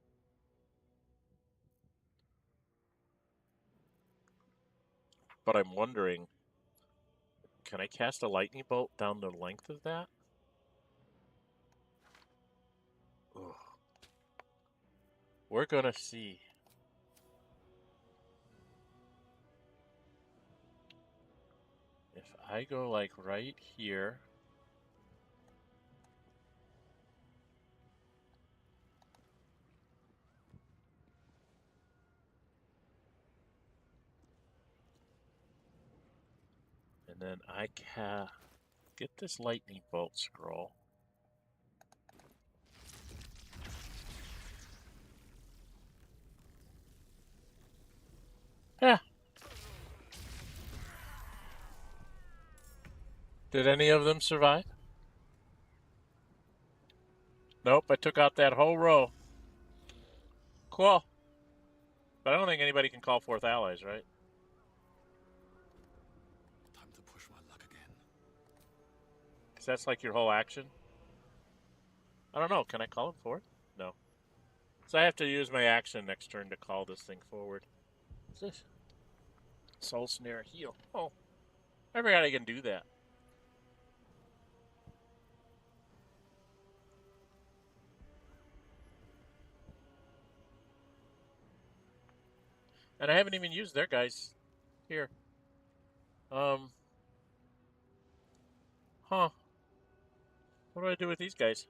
But I'm wondering, can I cast a lightning bolt down the length of that? Ugh. We're gonna see. If I go like right here. And then I can get this lightning bolt scroll. Yeah. Did any of them survive? Nope, I took out that whole row. Cool. But I don't think anybody can call forth allies, right? Time to push my luck again. Because that's like your whole action. I don't know. Can I call it forward? No. So I have to use my action next turn to call this thing forward. What's this? Soul Snare heal. Oh. I forgot I can do that. And I haven't even used their guys here. Huh. What do I do with these guys?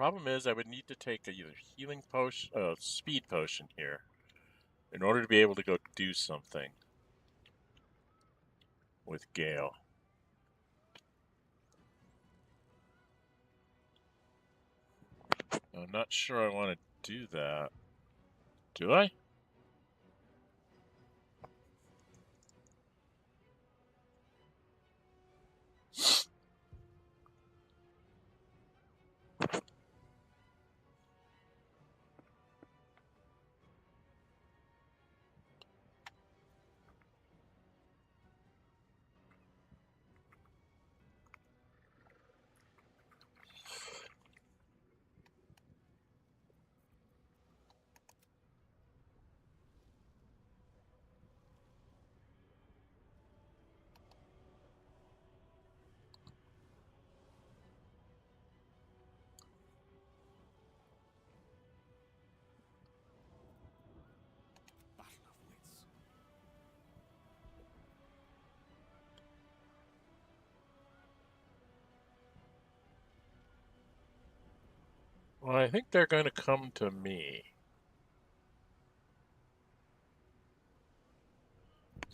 Problem is, I would need to take a either healing potion, speed potion here, in order to be able to go do something with Gale. I'm not sure I want to do that. Do I? Battle of wits. Well, I think they're going to come to me.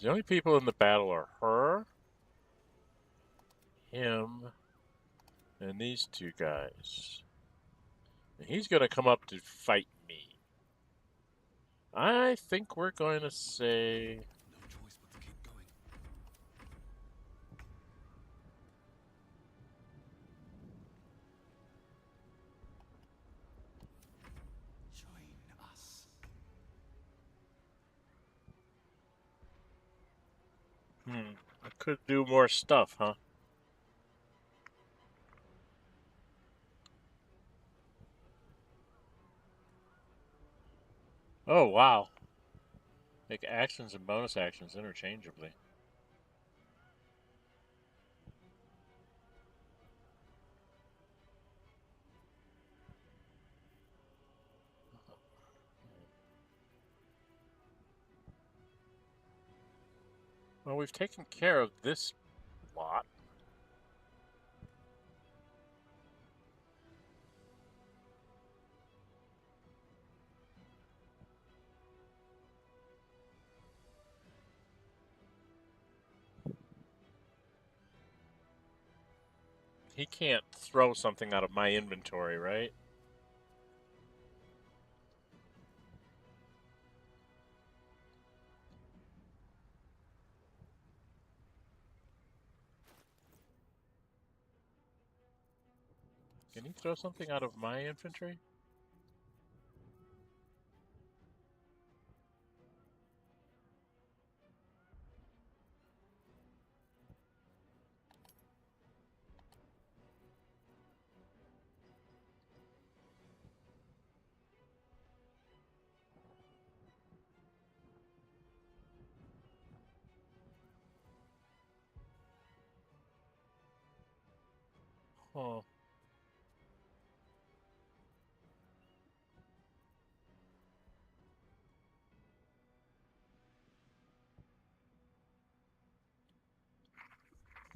The only people in the battle are her, him, and these two guys. And he's going to come up to fight me. I think we're going to say... No choice but to keep going. Join us. I could do more stuff, huh? Oh, wow. Make actions and bonus actions interchangeably. Well, we've taken care of this lot. He can't throw something out of my inventory, right? Can he throw something out of my infantry? Huh.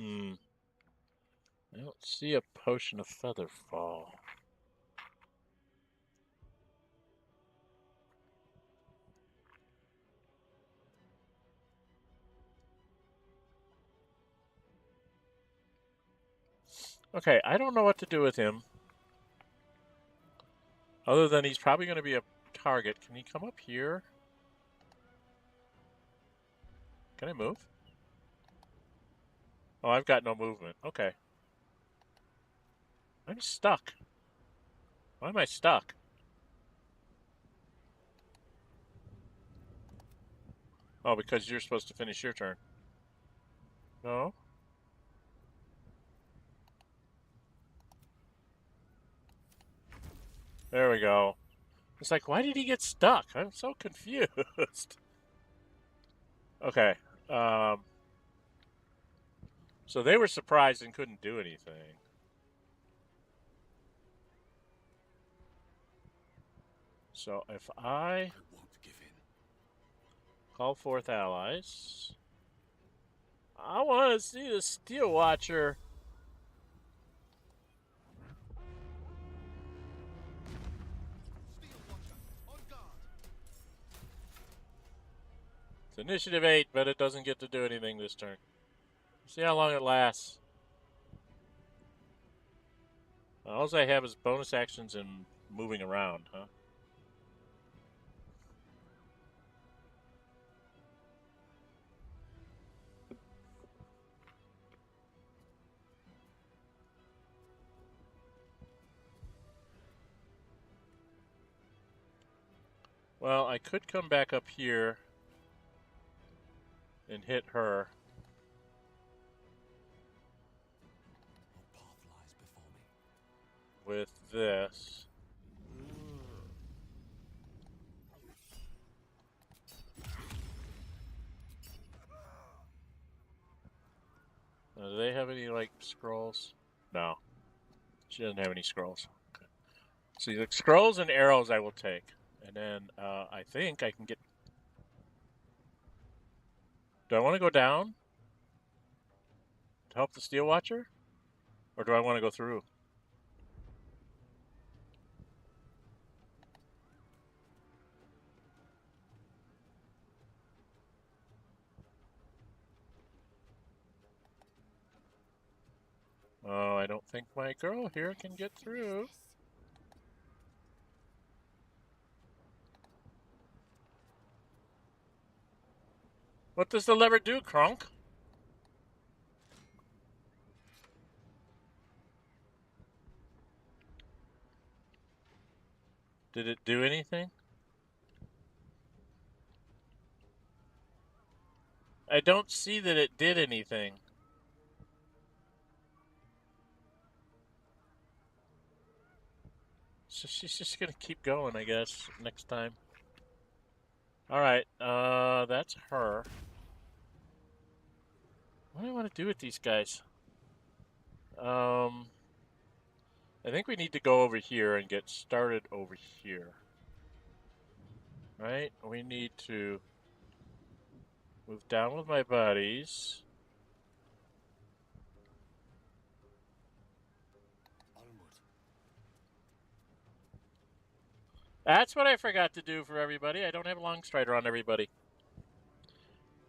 I don't see a potion of feather fall. Okay, I don't know what to do with him. Other than he's probably going to be a target. Can he come up here? Can I move? Oh, I've got no movement. Okay. I'm stuck. Why am I stuck? Oh, because you're supposed to finish your turn. No? There we go. It's like, why did he get stuck? I'm so confused. Okay. So they were surprised and couldn't do anything. So if I won't give in. call forth allies, I want to see the Steel Watcher. initiative 8, but it doesn't get to do anything this turn. See how long it lasts. All I have is bonus actions and moving around, huh? Well, I could come back up here and hit her. What path lies before me? With this. Do they have any, like, scrolls? No. She doesn't have any scrolls. Okay. See, the scrolls and arrows I will take. And then I think I can get... Do I want to go down to help the Steel Watcher? Or do I want to go through? Oh, I don't think my girl here can get through. What does the lever do, Kronk? Did it do anything? I don't see that it did anything. So she's just gonna keep going, I guess, next time. Alright, that's her. What do I want to do with these guys? I think we need to go over here and get started over here. Right? We need to move down with my buddies. That's what I forgot to do for everybody. I don't have a long strider on everybody.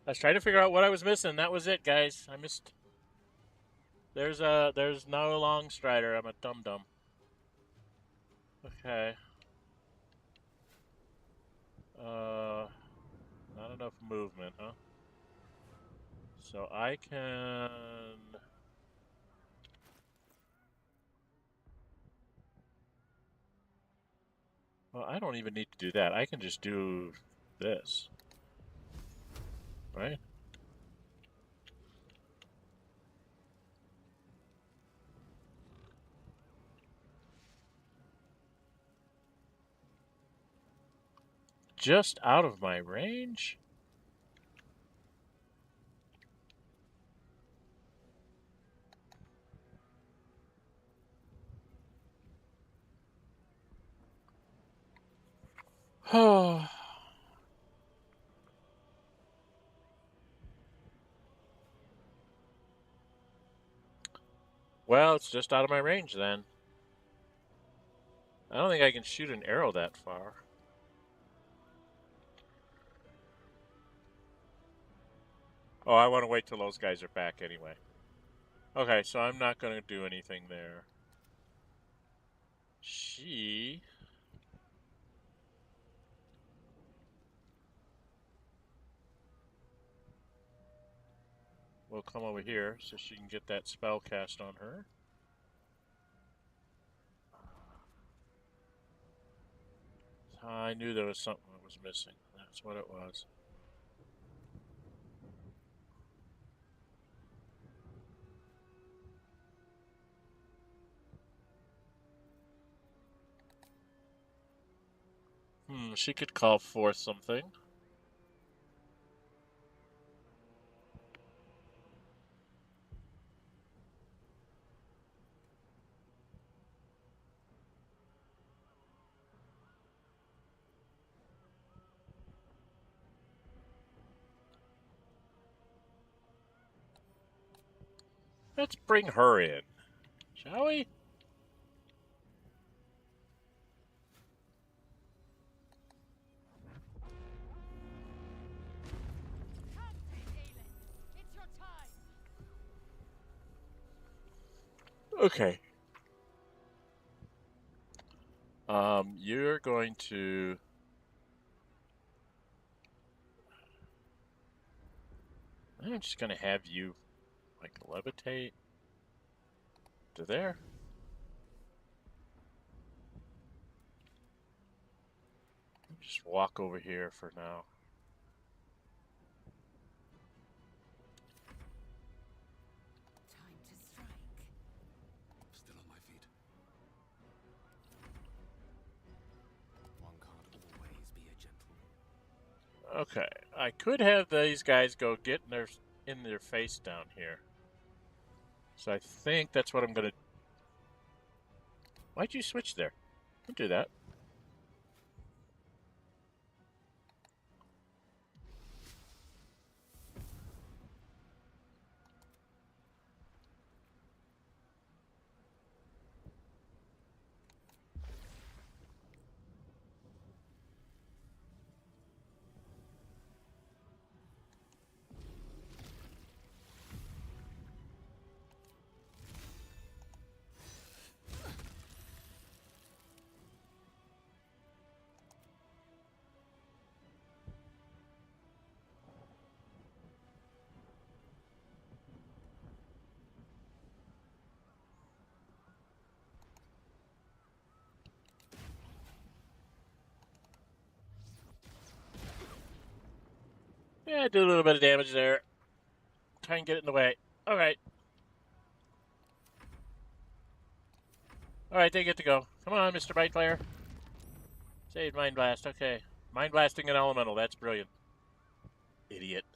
I was trying to figure out what I was missing. That was it, guys. I missed. There's no long strider. I'm a dum-dum. Okay. Not enough movement, huh? So I can... Well, I don't even need to do that. I can just do this. Right? Just out of my range? Oh. Well, it's just out of my range then. I don't think I can shoot an arrow that far. Oh, I want to wait till those guys are back anyway. Okay, so I'm not going to do anything there. She... will come over here so she can get that spell cast on her. I knew there was something that was missing. That's what it was. She could call forth something. Let's bring her in, shall we? Okay. You're going to... I'm just going to have you, like, levitate to there. Just walk over here for now. Time to strike. Still on my feet. One can't always be a gentleman. Okay, I could have these guys go get in their face down here. So I think that's what I'm gonna... Why'd you switch there? Don't do that. Yeah, do a little bit of damage there. Try and get it in the way. Alright. Alright, they get to go. Come on, Mr. Bite Player. Save Mind Blast. Okay. Mind Blasting an elemental. That's brilliant. Idiot.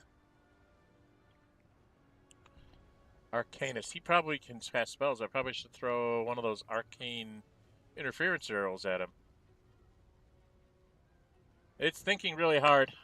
Arcanist. He probably can cast spells. I probably should throw one of those arcane interference arrows at him. It's thinking really hard.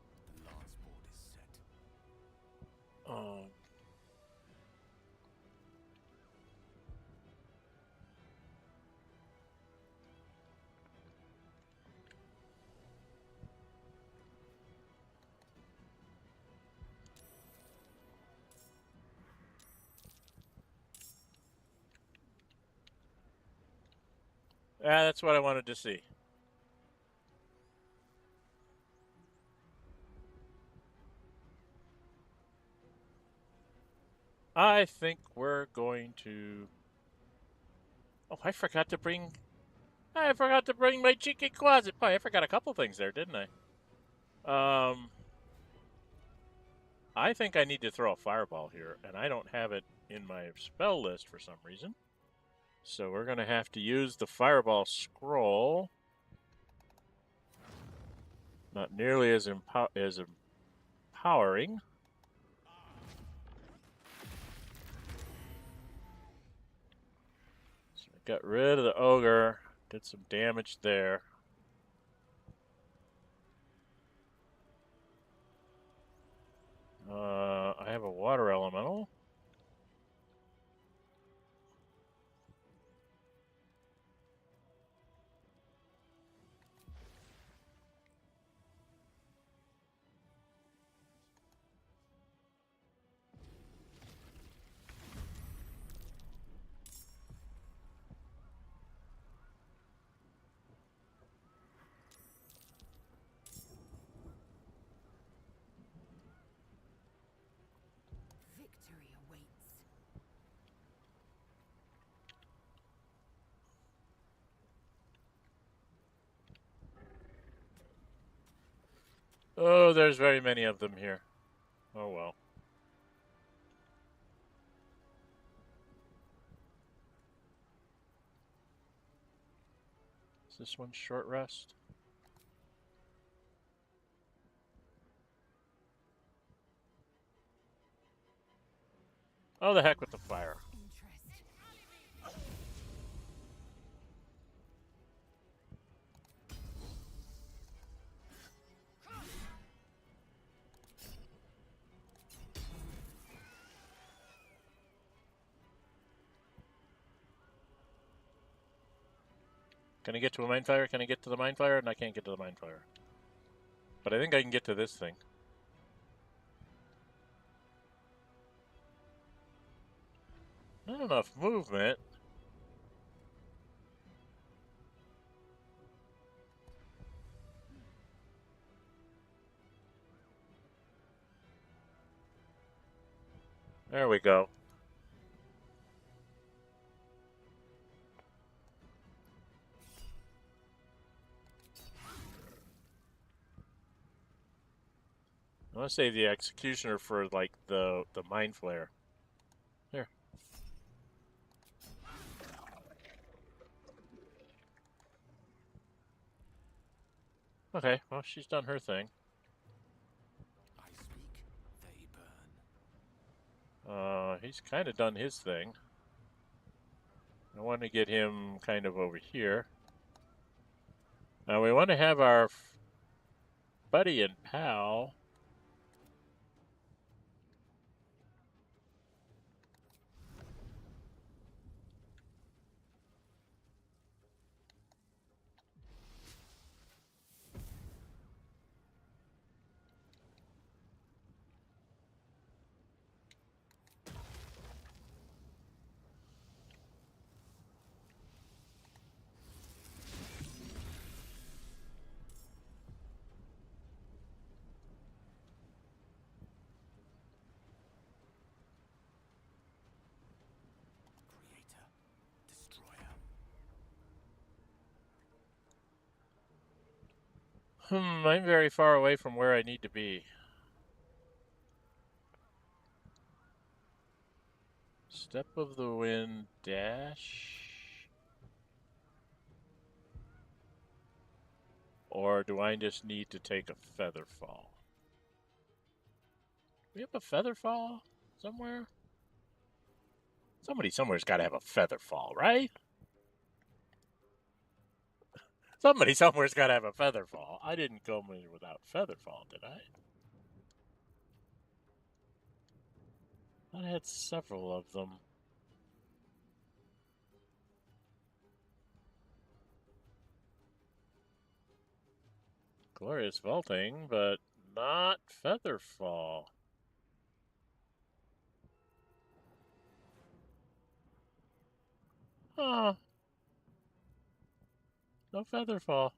The last board is set. Yeah, that's what I wanted to see. I think we're going to... Oh, I forgot to bring my cheeky closet. Boy, I forgot a couple things there, didn't I? I think I need to throw a fireball here, and I don't have it in my spell list for some reason. So we're going to have to use the fireball scroll. Not nearly as empowering. So I got rid of the ogre, did some damage there. I have a water elemental. Victory awaits. Oh, there's very many of them here. Oh well. Is this one short rest? Oh, the heck with the fire. Interest. Can I get to a mine flyer? Can I get to the mine flyer? And I can't get to the mine flyer. But I think I can get to this thing. Not enough movement. There we go. I want to save the executioner for like the mind flare. Here. Okay, well she's done her thing. I speak, they burn. He's kind of done his thing. I want to get him kind of over here. Now we want to have our buddy and pal. Creator, destroyer. I'm very far away from where I need to be. Step of the wind dash. Or do I just need to take a feather fall? We have a feather fall somewhere? Somebody somewhere's got to have a feather fall, right? Somebody somewhere's got to have a feather fall. I didn't go in without feather fall, did I? I had several of them. Glorious vaulting, but not feather fall. Huh. No feather fall.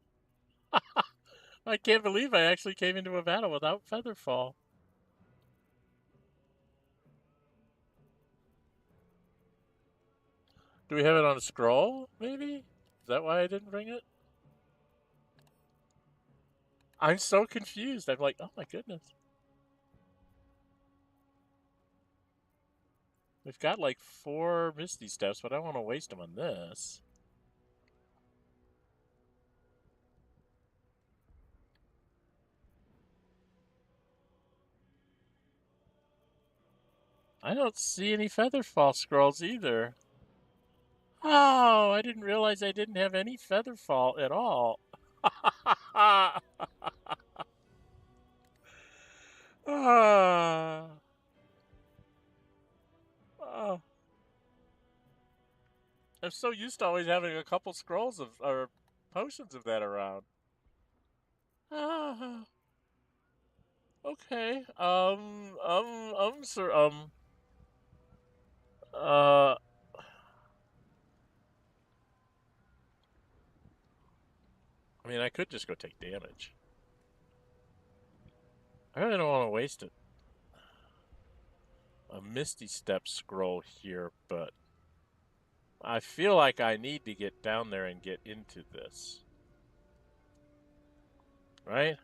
I can't believe I actually came into a battle without feather fall. Do we have it on a scroll, maybe? Is that why I didn't bring it? I'm so confused. I'm like, oh my goodness. We've got like 4 Misty Steps, but I don't want to waste them on this. I don't see any Featherfall scrolls either. Oh, I didn't realize I didn't have any Featherfall at all. Ah. Oh. I'm so used to always having a couple scrolls of or potions of that around. Ah. Okay. Sir. Uh. I mean, I could just go take damage. I really don't want to waste it. A Misty Step scroll here, but I feel like I need to get down there and get into this. Right?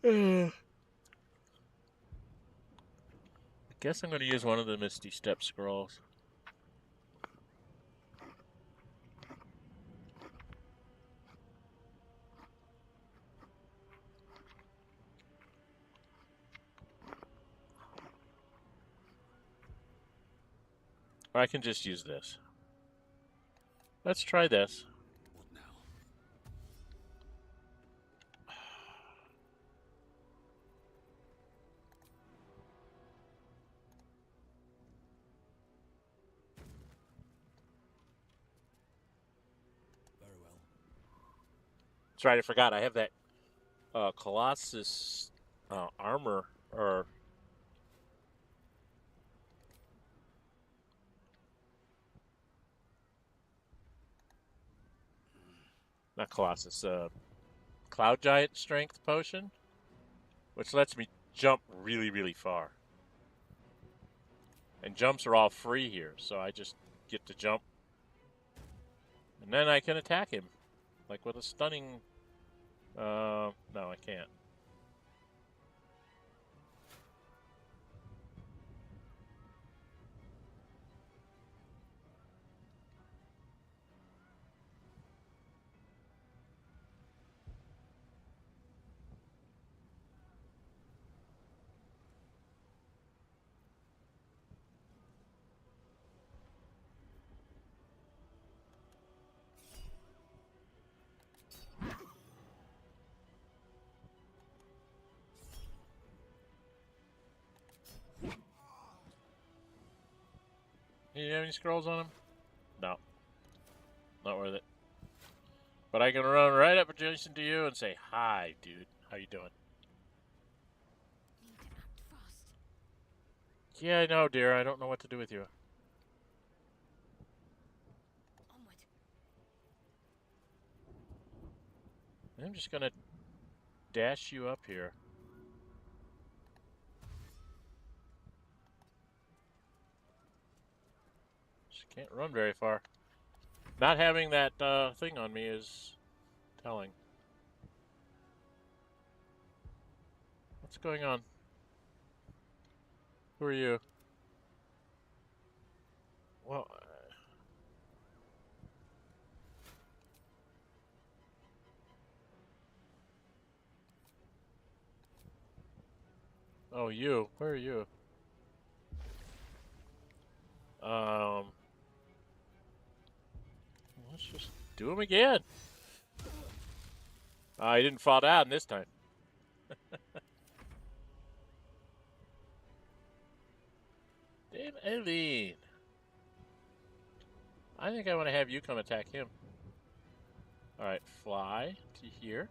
I guess I'm going to use one of the Misty Step scrolls. Or I can just use this. Let's try this. What now? Very well. That's right, I forgot. I have that Colossus armor, or not Colossus, Cloud Giant Strength Potion, which lets me jump really, really far. And jumps are all free here, so I just get to jump. And then I can attack him, like with a stunning... no, I can't. You have any scrolls on him? No. Not worth it. But I can run right up adjacent to you and say, "Hi, dude. How you doing?" Need to act fast. Yeah, I know, dear. I don't know what to do with you. Onward. I'm just gonna dash you up here. Just can't run very far. Not having that thing on me is telling. What's going on? Who are you? Well, oh, you. Where are you? Let's just do him again. I didn't fall down this time. Damn, Eileen. I think I want to have you come attack him. Alright, fly to here.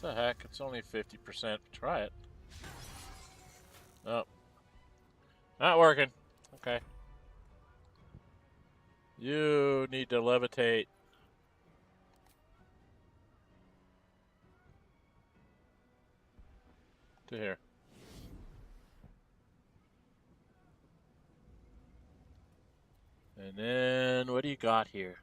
What the heck? It's only 50%. Try it. Oh. Not working. Okay. You need to levitate. To here. And then, what do you got here?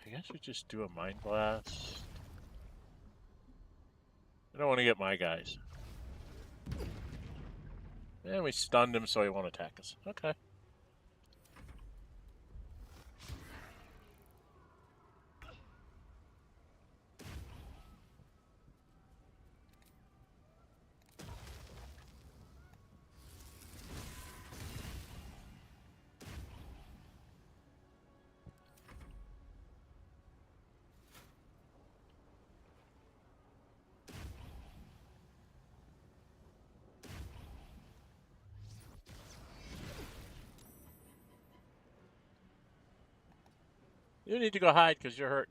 I guess we just do a mind blast. I don't want to get my guys. And we stunned him so he won't attack us. Okay. You need to go hide because you're hurt.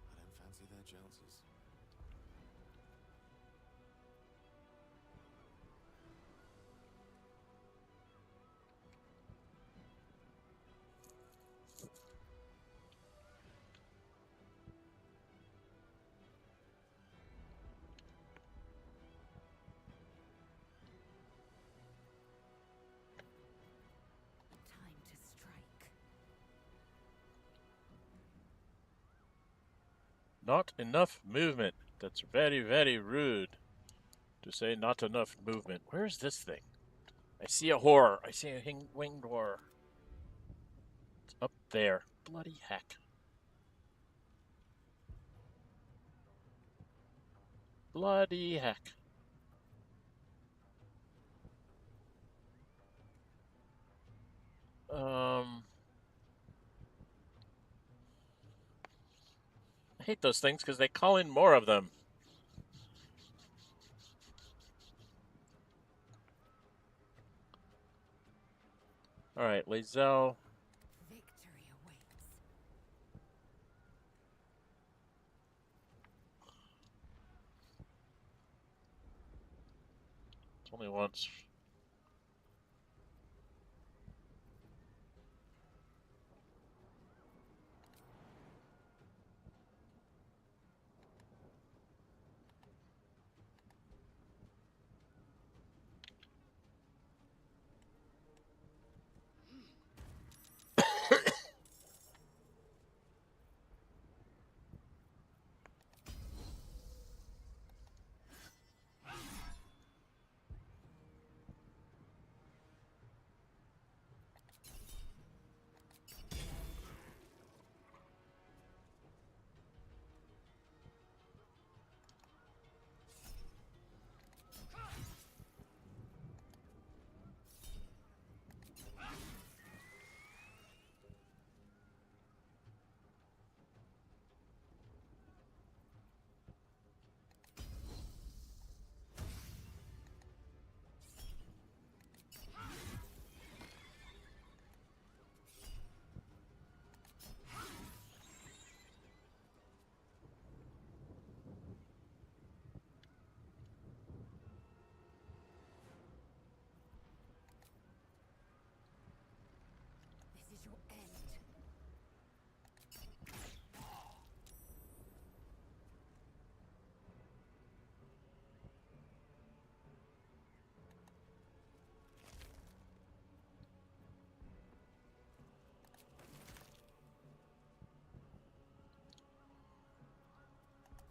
I don't fancy their chances. Time to strike. Not enough movement. That's very, very rude to say not enough movement. Where is this thing? I see a horror. I see a winged horror. It's up there. Bloody heck. Bloody heck. I hate those things because they call in more of them. Alright, Lae'zel. Victory awaits. It's only once. This is your end.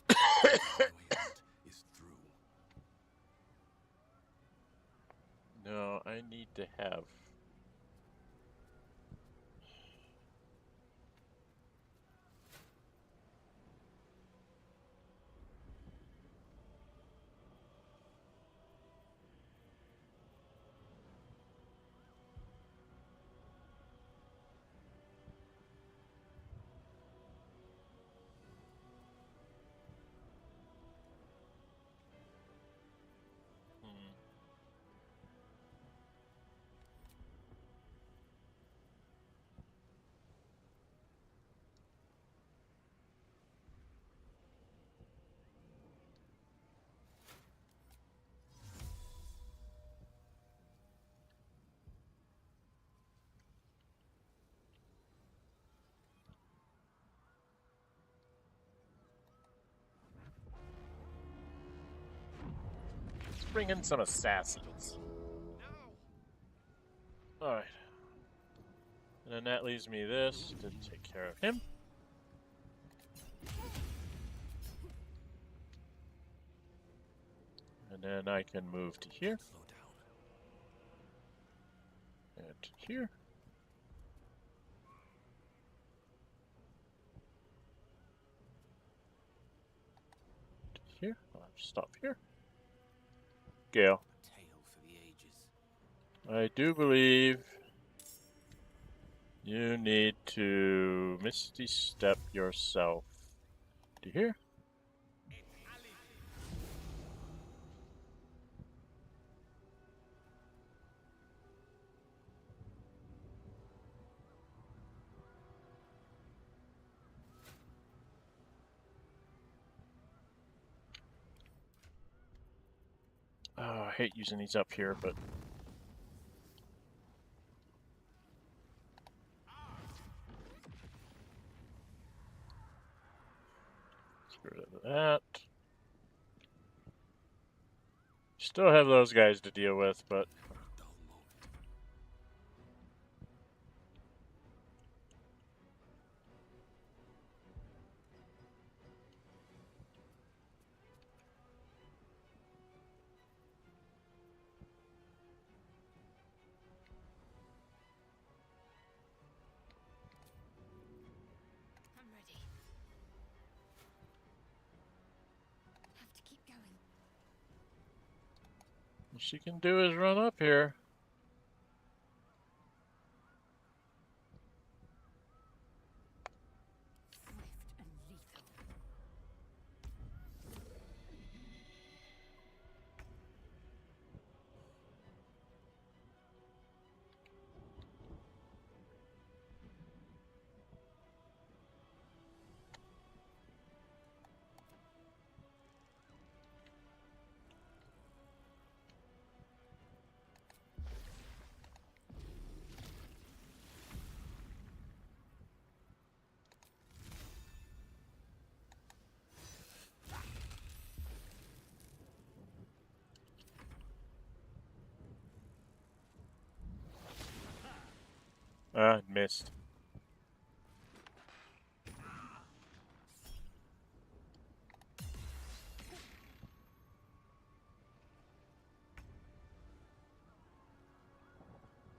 The way out is through. No, I need to have. Let's bring in some assassins. Alright. And then that leaves me this to take care of him. And then I can move to here. Slow down. And to here. To here. I'll have to stop here. Gale. A tale for the ages. I do believe you need to Misty Step yourself. Do you hear? Oh, I hate using these up here, but let's get rid of that. Still have those guys to deal with, but Dull moment. I'm ready. Have to keep going. all she can do is run up here. Swift and lethal. Missed.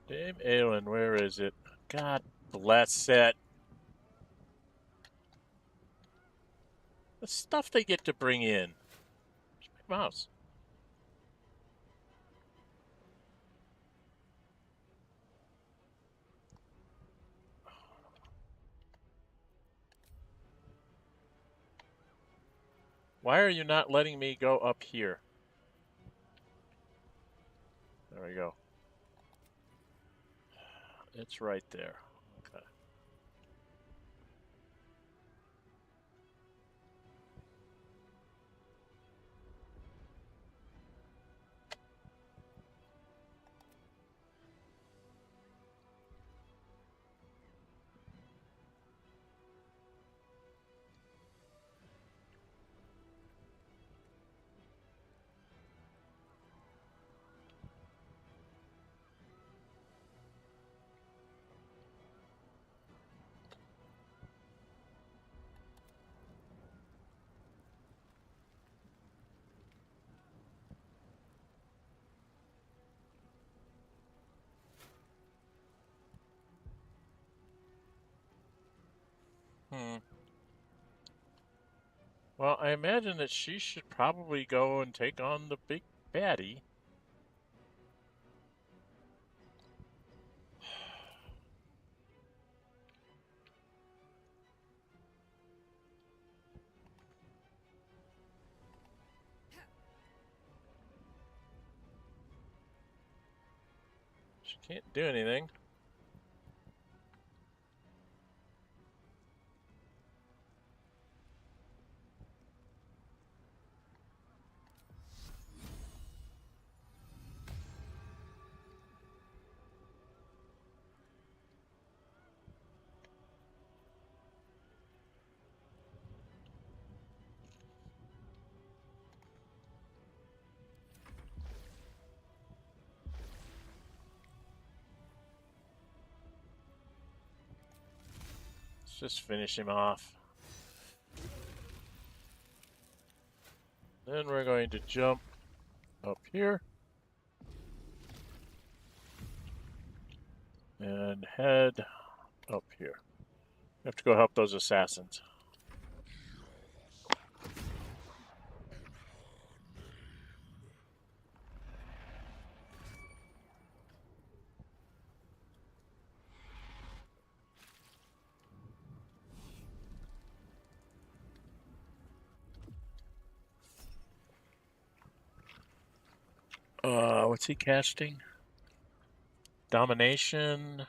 Dame Aelin, where is it? God bless it. The stuff they get to bring in. Where's my mouse? Why are you not letting me go up here? There we go. It's right there. Okay. Well, I imagine that she should probably go and take on the big baddie. She can't do anything. Let's just finish him off. Then we're going to jump up here and head up here. We have to go help those assassins. What's he casting? Domination.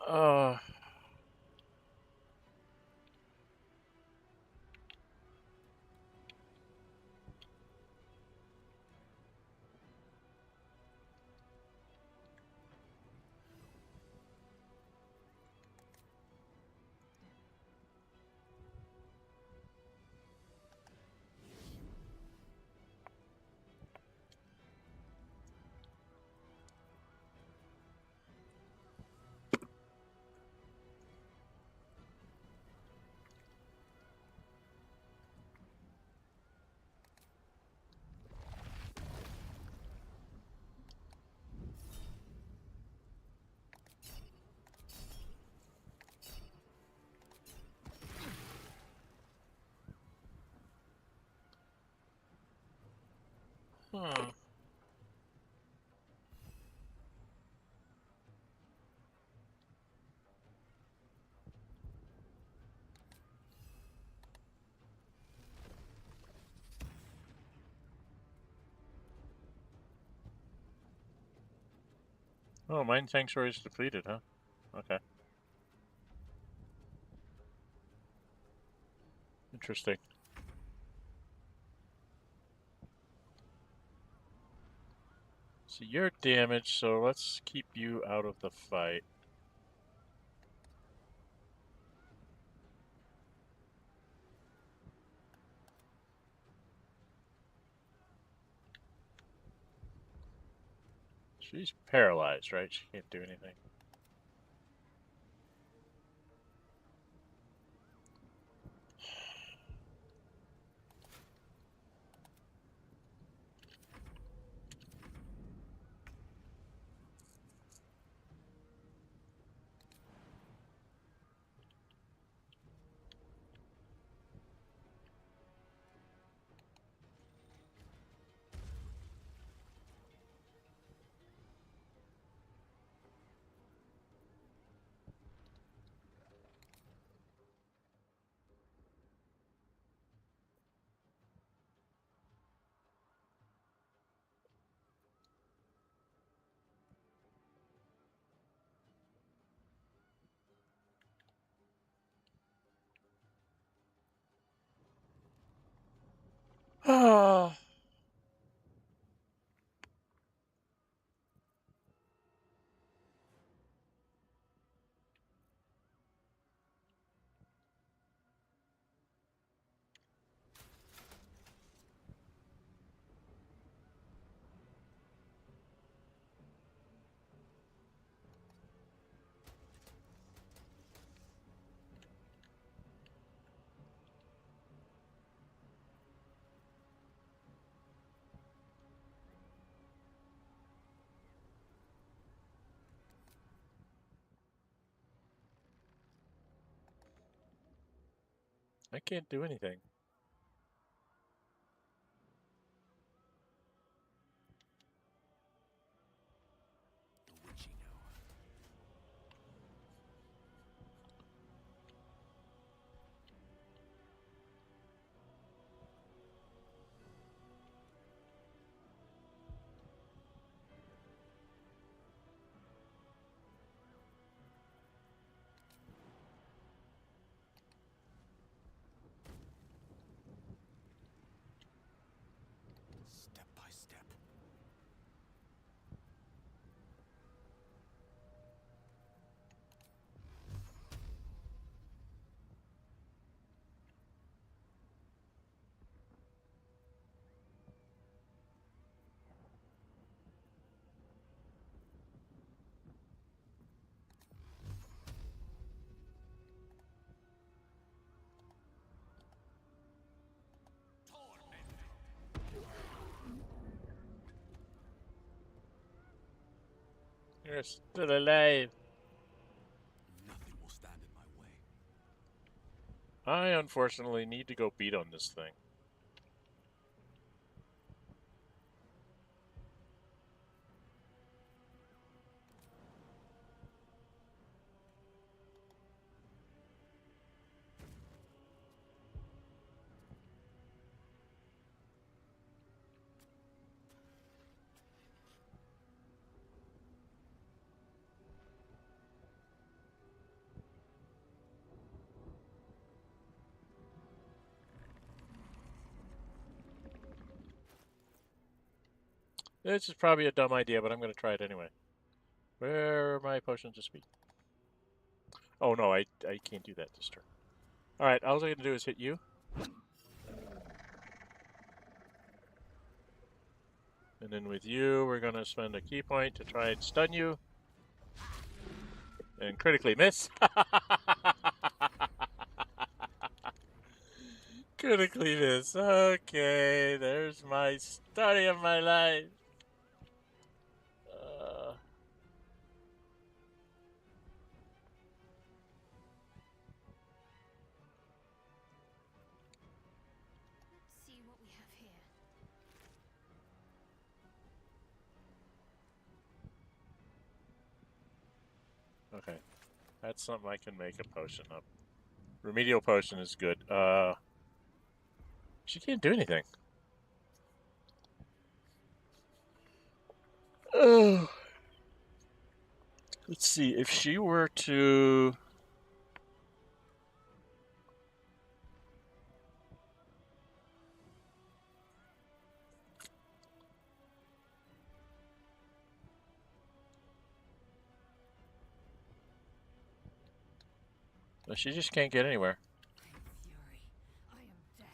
Uh, hmm. Oh, Mind Sanctuary is depleted, huh? Okay. Interesting. So you're damaged, so let's keep you out of the fight. She's paralyzed, right? She can't do anything. Ah. I can't do anything. The witching hour. Step by step. You're still alive. Nothing will stand in my way. I unfortunately need to go beat on this thing. This is probably a dumb idea, but I'm going to try it anyway. Where are my potions to speed? Oh no, I can't do that this turn. Alright, all I'm going to do is hit you. And then with you, we're going to spend a key point to try and stun you. And critically miss. Critically miss. Okay, there's my story of my life. Let's see what we have here. Okay, that's something I can make a potion of. Remedial potion is good. She can't do anything. Oh. Let's see, if she were to... Well, she just can't get anywhere. I am fury. I am death.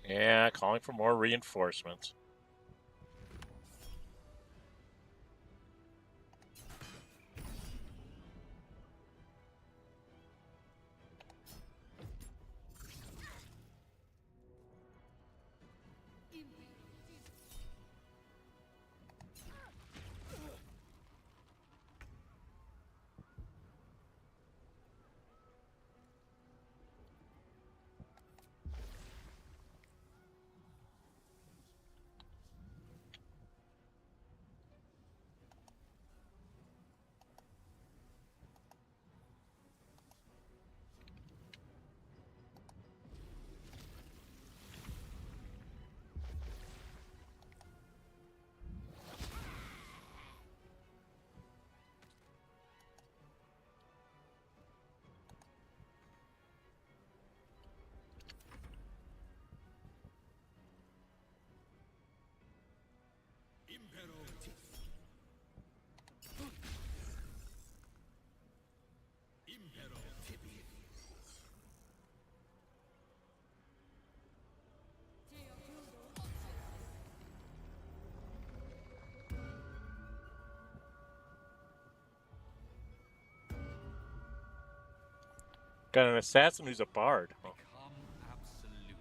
Yeah, calling for more reinforcements. Got an assassin who's a bard. Oh. Become absolute.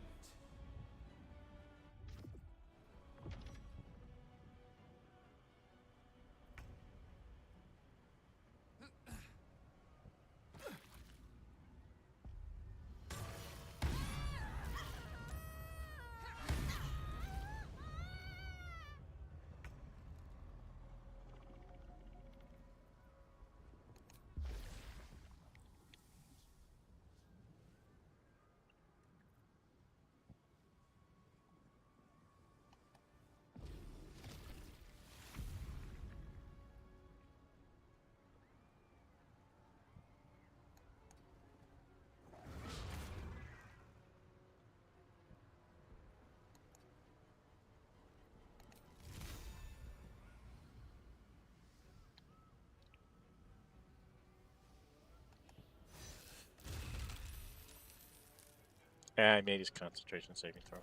I made his concentration saving throw.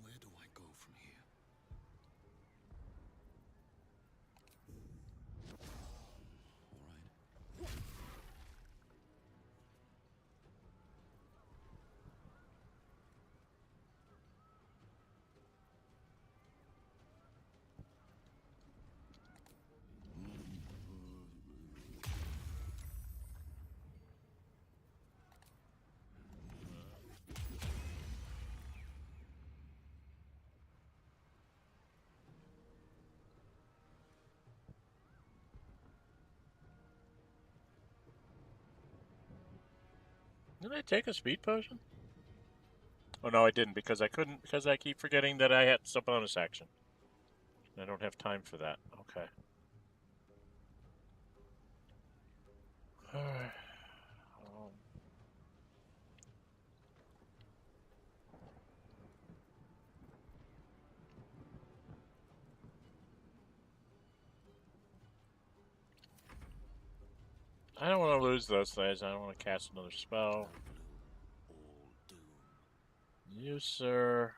Where do I go from here? All right. Did I take a speed potion? Oh no, I didn't because I couldn't because I keep forgetting that I had some bonus action. I don't have time for that. Okay. Alright. I don't want to lose those things. I don't want to cast another spell. All doom. You, sir.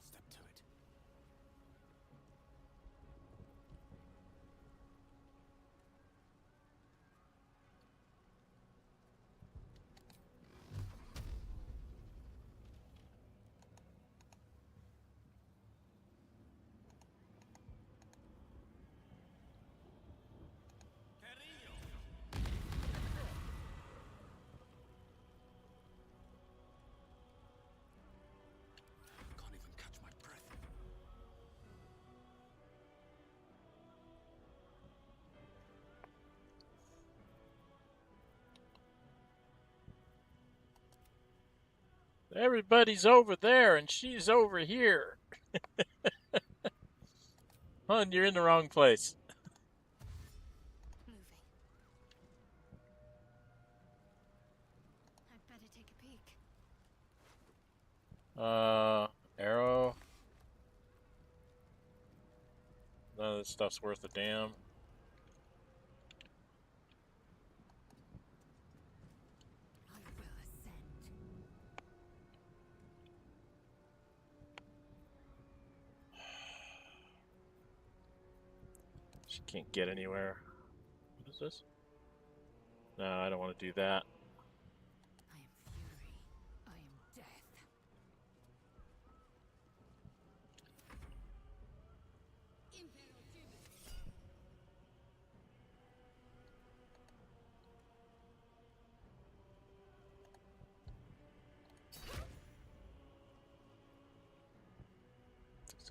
Step to it. Can't even catch my breath. Everybody's over there and she's over here. Hun, you're in the wrong place. Moving. I'd better take a peek. Arrow. None of this stuff's worth a damn. I will ascend. She can't get anywhere. What is this? No, I don't want to do that. I am fury. I am death.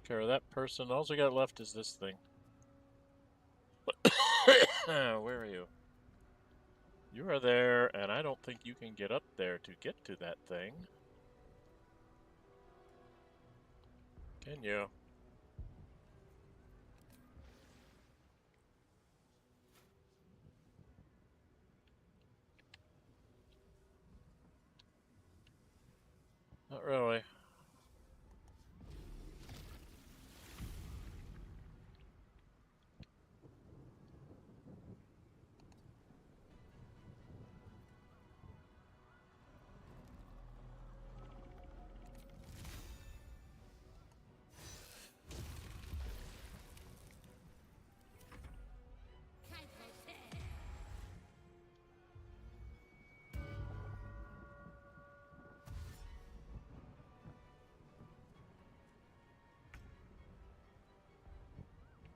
care of that person. All we got left is this thing. Where are you? You are there, and I don't think you can get up there to get to that thing. Can you? Not really.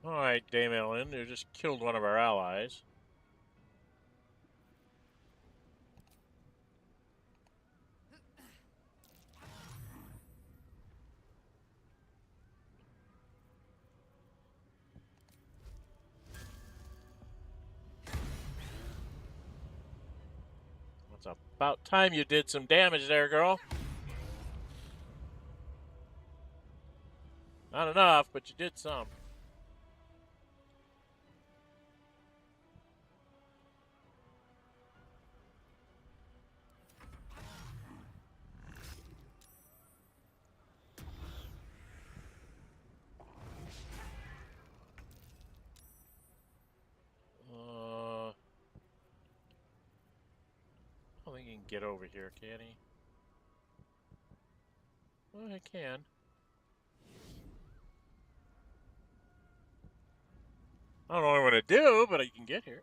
Alright, Dame Ellen, you just killed one of our allies. It's about time you did some damage there, girl. Not enough, but you did some. I don't think he can get over here, can he? Well, he can. I don't know what to do, but I can get here.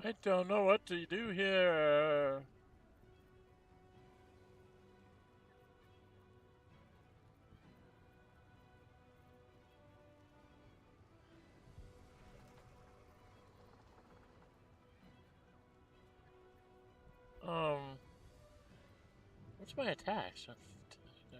I don't know what to do here. What's my attacks? There.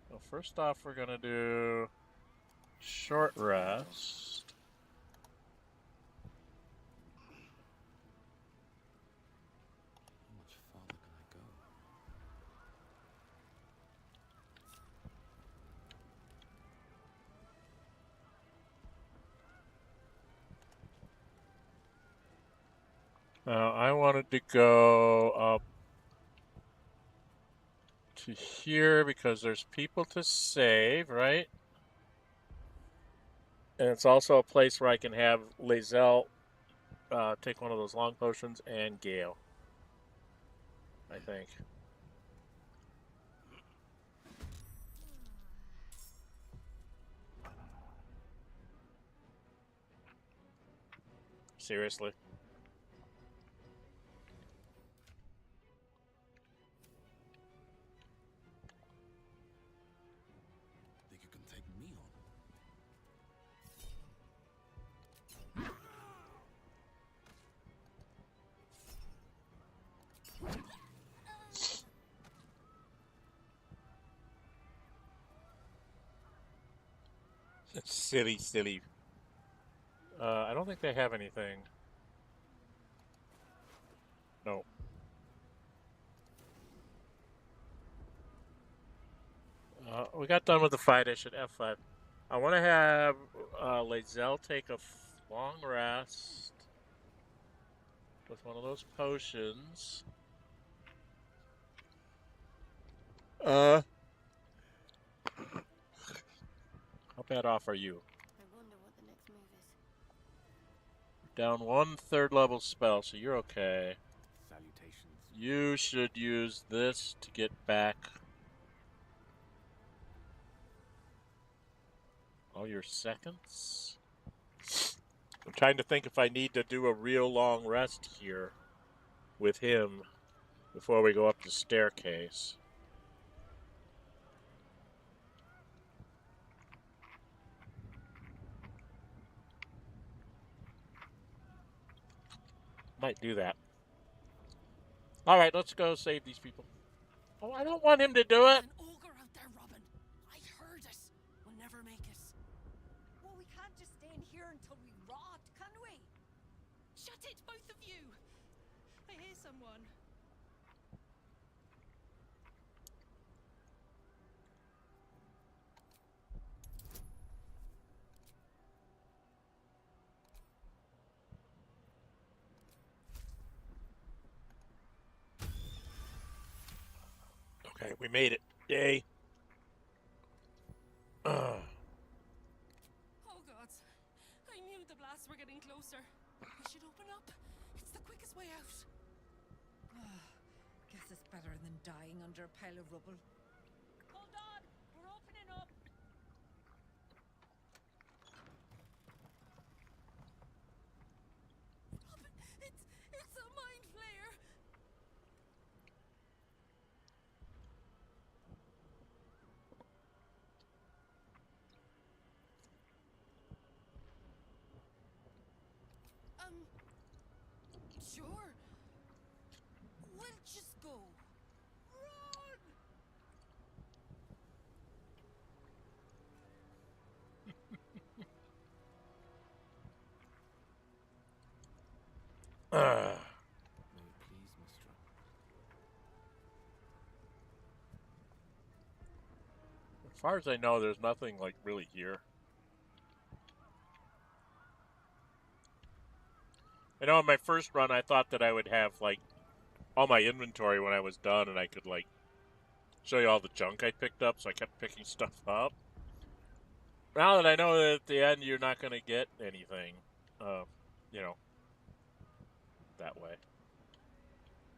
Well, first off, we're gonna do short rest. How much farther can I go? I wanted to go up to here because there's people to save, right? And it's also a place where I can have Lae'zel take one of those long potions and Gale, I think. Seriously. Think you can take me on? Silly, silly. I don't think they have anything. No. We got done with the fight ish at F5. I want to have Lae'zel take a long rest. with one of those potions. How bad off are you? I wonder what the next move is. Down 1 3rd level spell, so you're okay. Salutations. You should use this to get back all your seconds. I'm trying to think if I need to do a real long rest here with him before we go up the staircase. Might do that. All right, let's go save these people. Oh, I don't want him to do it. An ogre out there, Robin. I heard it. We'll never make it. Well, we can't just stay in here until we rot, can we? Shut it, both of you. I hear someone. Okay, we made it. Yay. Oh, God. I knew the blasts were getting closer. We should open up. It's the quickest way out. Guess it's better than dying under a pile of rubble. Hold on. We're opening up. Robin, it's a mind flayer. Sure. We'll just go. Run! May it please, Mistress. As far as I know, there's nothing like really here. I know in my first run, I thought that I would have like all my inventory when I was done, and I could like show you all the junk I picked up. So I kept picking stuff up. Now that I know that at the end you're not going to get anything, you know, that way.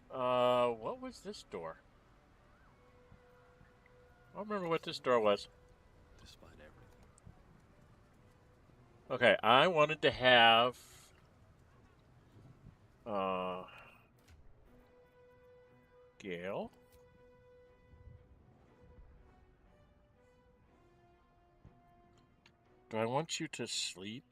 What was this door? I don't remember what this door was. Despite everything. Okay, I wanted to have Gale. Do I want you to sleep?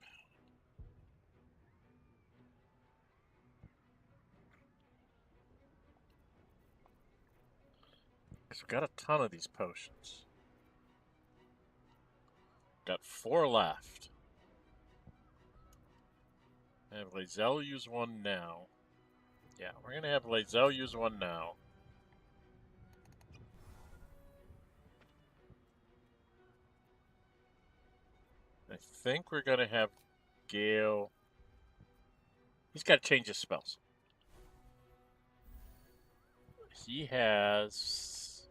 Because we've got a ton of these potions. Got 4 left. I have Lae'zel use 1 now. Yeah, we're going to have Lae'zel use 1 now. I think we're going to have Gale. He's got to change his spells. He has...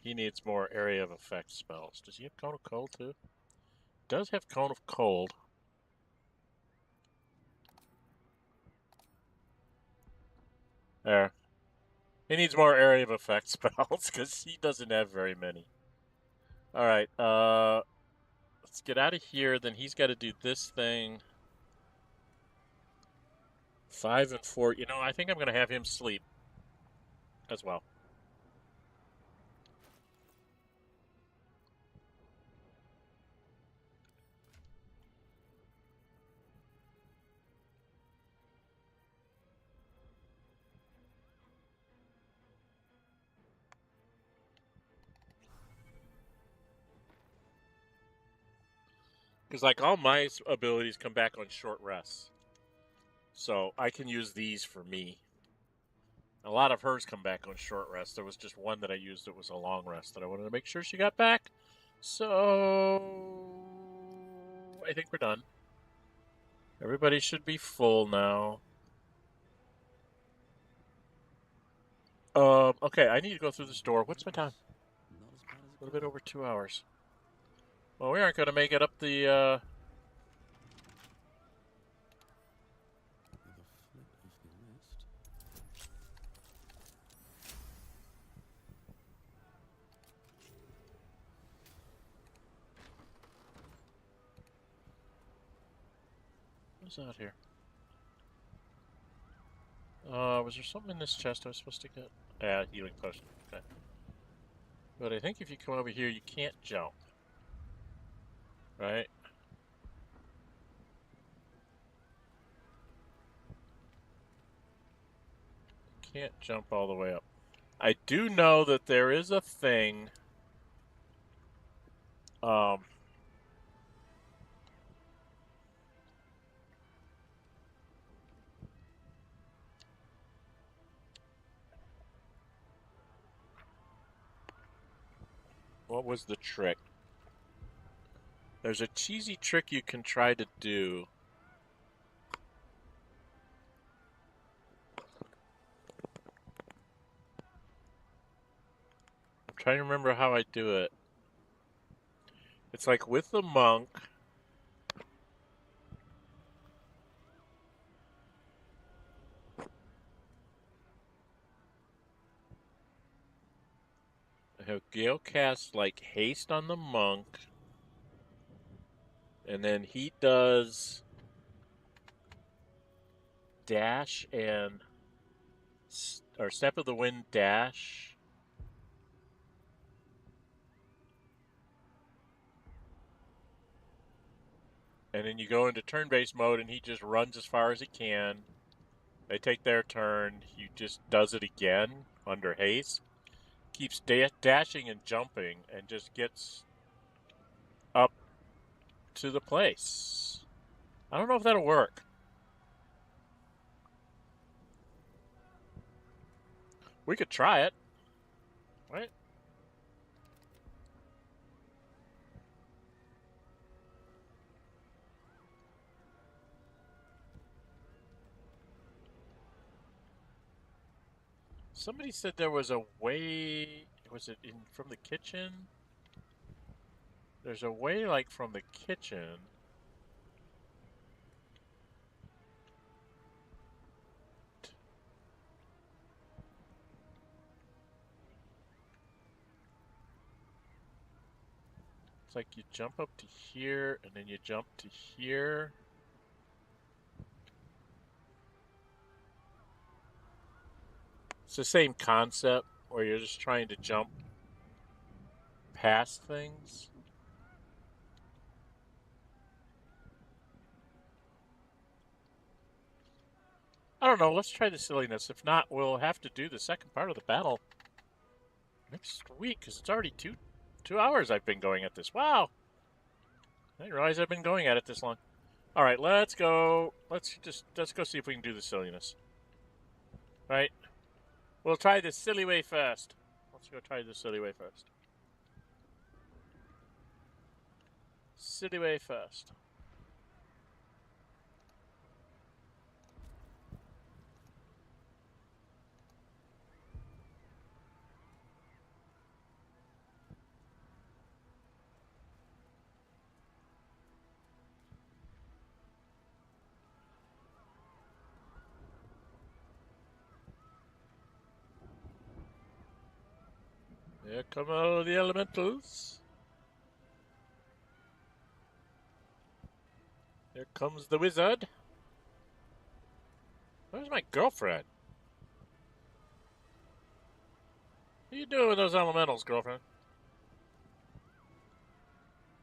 He needs more area of effect spells. Does he have Cone of Cold too? Does have Cone of Cold. There. He needs more area of effect spells because he doesn't have very many. Alright, let's get out of here. Then he's got to do this thing. 5 and 4. You know, I think I'm going to have him sleep as well. Because, like, all my abilities come back on short rests. So I can use these for me. A lot of hers come back on short rest. There was just one that I used that was a long rest that I wanted to make sure she got back. So I think we're done. Everybody should be full now. Okay, I need to go through this door. What's my time? Not as bad as it A little could bit over 2 hours. Well, we aren't going to make it up the, The flip of the wrist. What's out here? Was there something in this chest I was supposed to get? Yeah, healing potion. Okay. But I think if you come over here, you can't jump. Right? Can't jump all the way up. I do know that there is a thing. What was the trick? There's a cheesy trick you can try to do. I'm trying to remember how I do it. It's like with the monk. I have Gale cast like haste on the monk. And then he does dash and or step of the wind dash. And then you go into turn-based mode and he just runs as far as he can. They take their turn. He just does it again under haste. Keeps dashing and jumping and just gets up to the place. I don't know if that'll work. We could try it. Right? Somebody said there was a way. Was it in from the kitchen? There's a way like from the kitchen. It's like you jump up to here and then you jump to here. It's the same concept where you're just trying to jump past things. I don't know. Let's try the silliness. If not, we'll have to do the second part of the battle next week because it's already two hours I've been going at this. Wow. I didn't realize I've been going at it this long. All right, let's go. Let's go see if we can do the silliness. Right? We'll try the silly way first. Let's go try the silly way first. Silly way first. Here come all the elementals. Here comes the wizard. Where's my girlfriend? What are you doing with those elementals, girlfriend?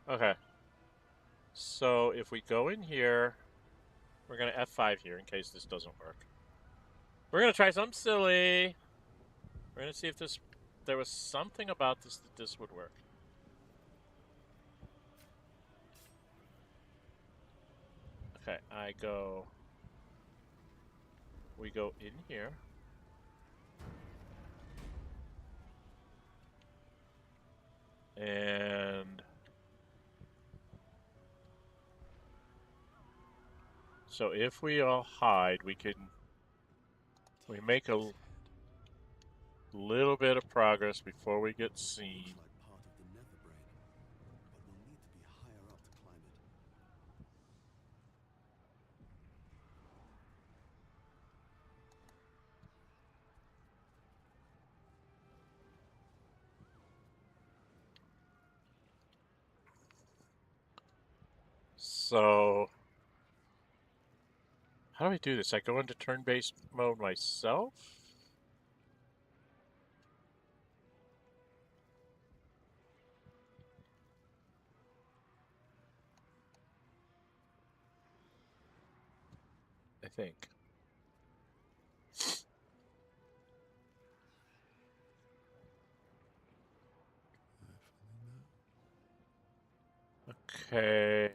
Okay. So if we go in here, we're going to F5 here in case this doesn't work. We're going to try something silly. We're going to see if there was something about this that this would work. Okay, we go in here. And so if we all hide, we make a little bit of progress before we get seen. Looks like part of the nether brain, but we'll need to be higher up to climb it. So how do I do this? I go into turn-based mode myself? I think. Okay.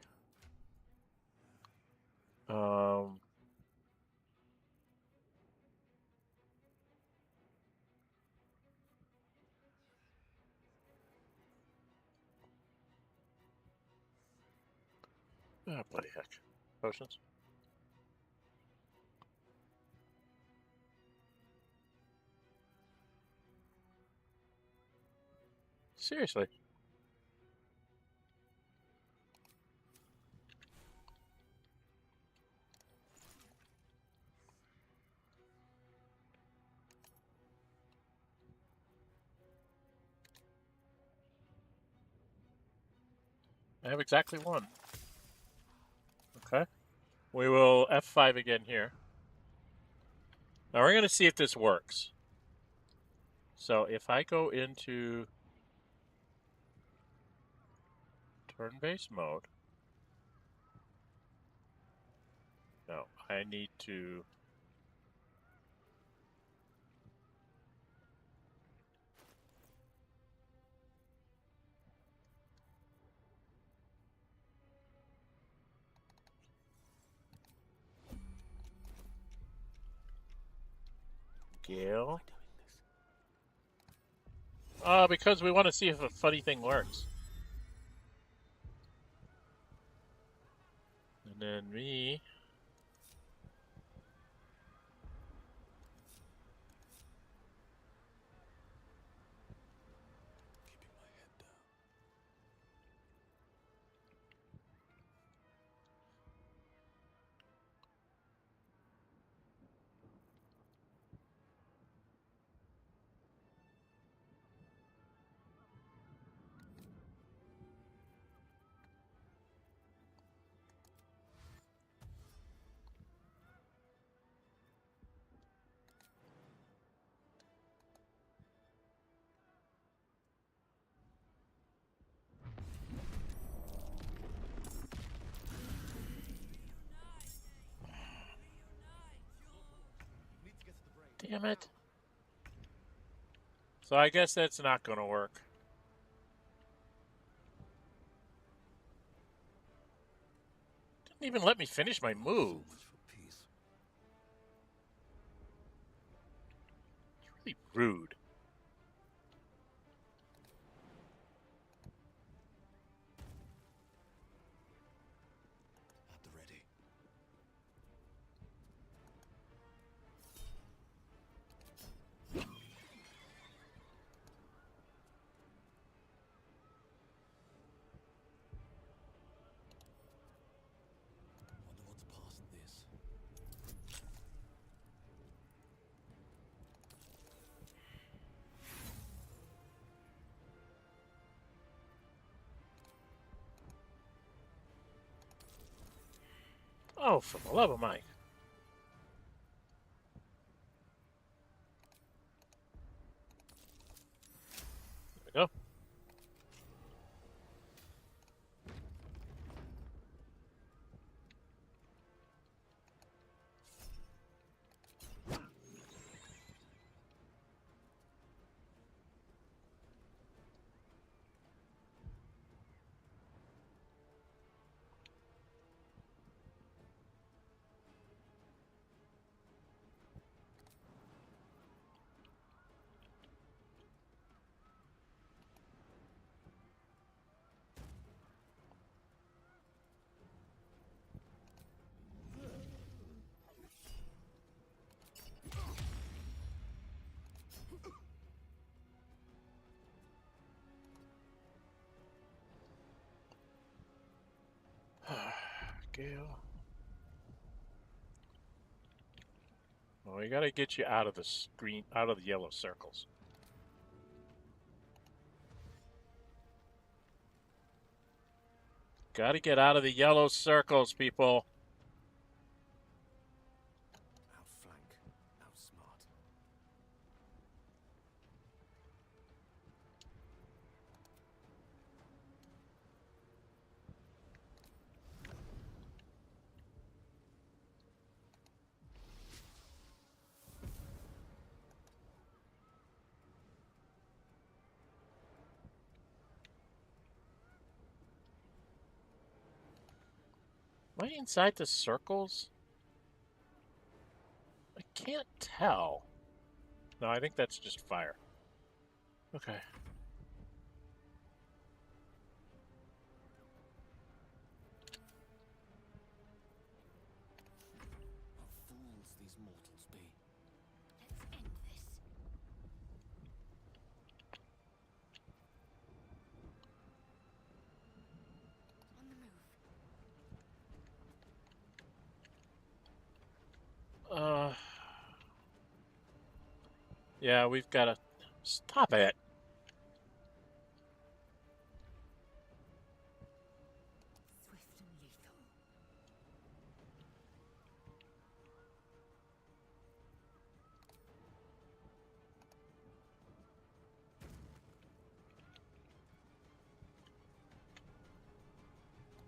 Ah, bloody heck. Potions. Seriously. I have exactly one. Okay. We will F5 again here. Now we're going to see if this works. So if I go into turn-based mode, no, I need to Gale. Because we want to see if a funny thing works. And then me. Keeping my head down. Damn it. So I guess that's not going to work. Didn't even let me finish my move. So much for peace. It's really rude. At the ready. Wonder what's past this. Oh, for the love of Mike. There we go. Gale. Well, we gotta get you out of the screen, out of the yellow circles. Gotta get out of the yellow circles, people. Outflank. Outsmart. Am I inside the circles? I can't tell. No, I think that's just fire. Okay. What fools these mortals be. Let's end this. On the move. Yeah, we've got to stop it. Swift and lethal.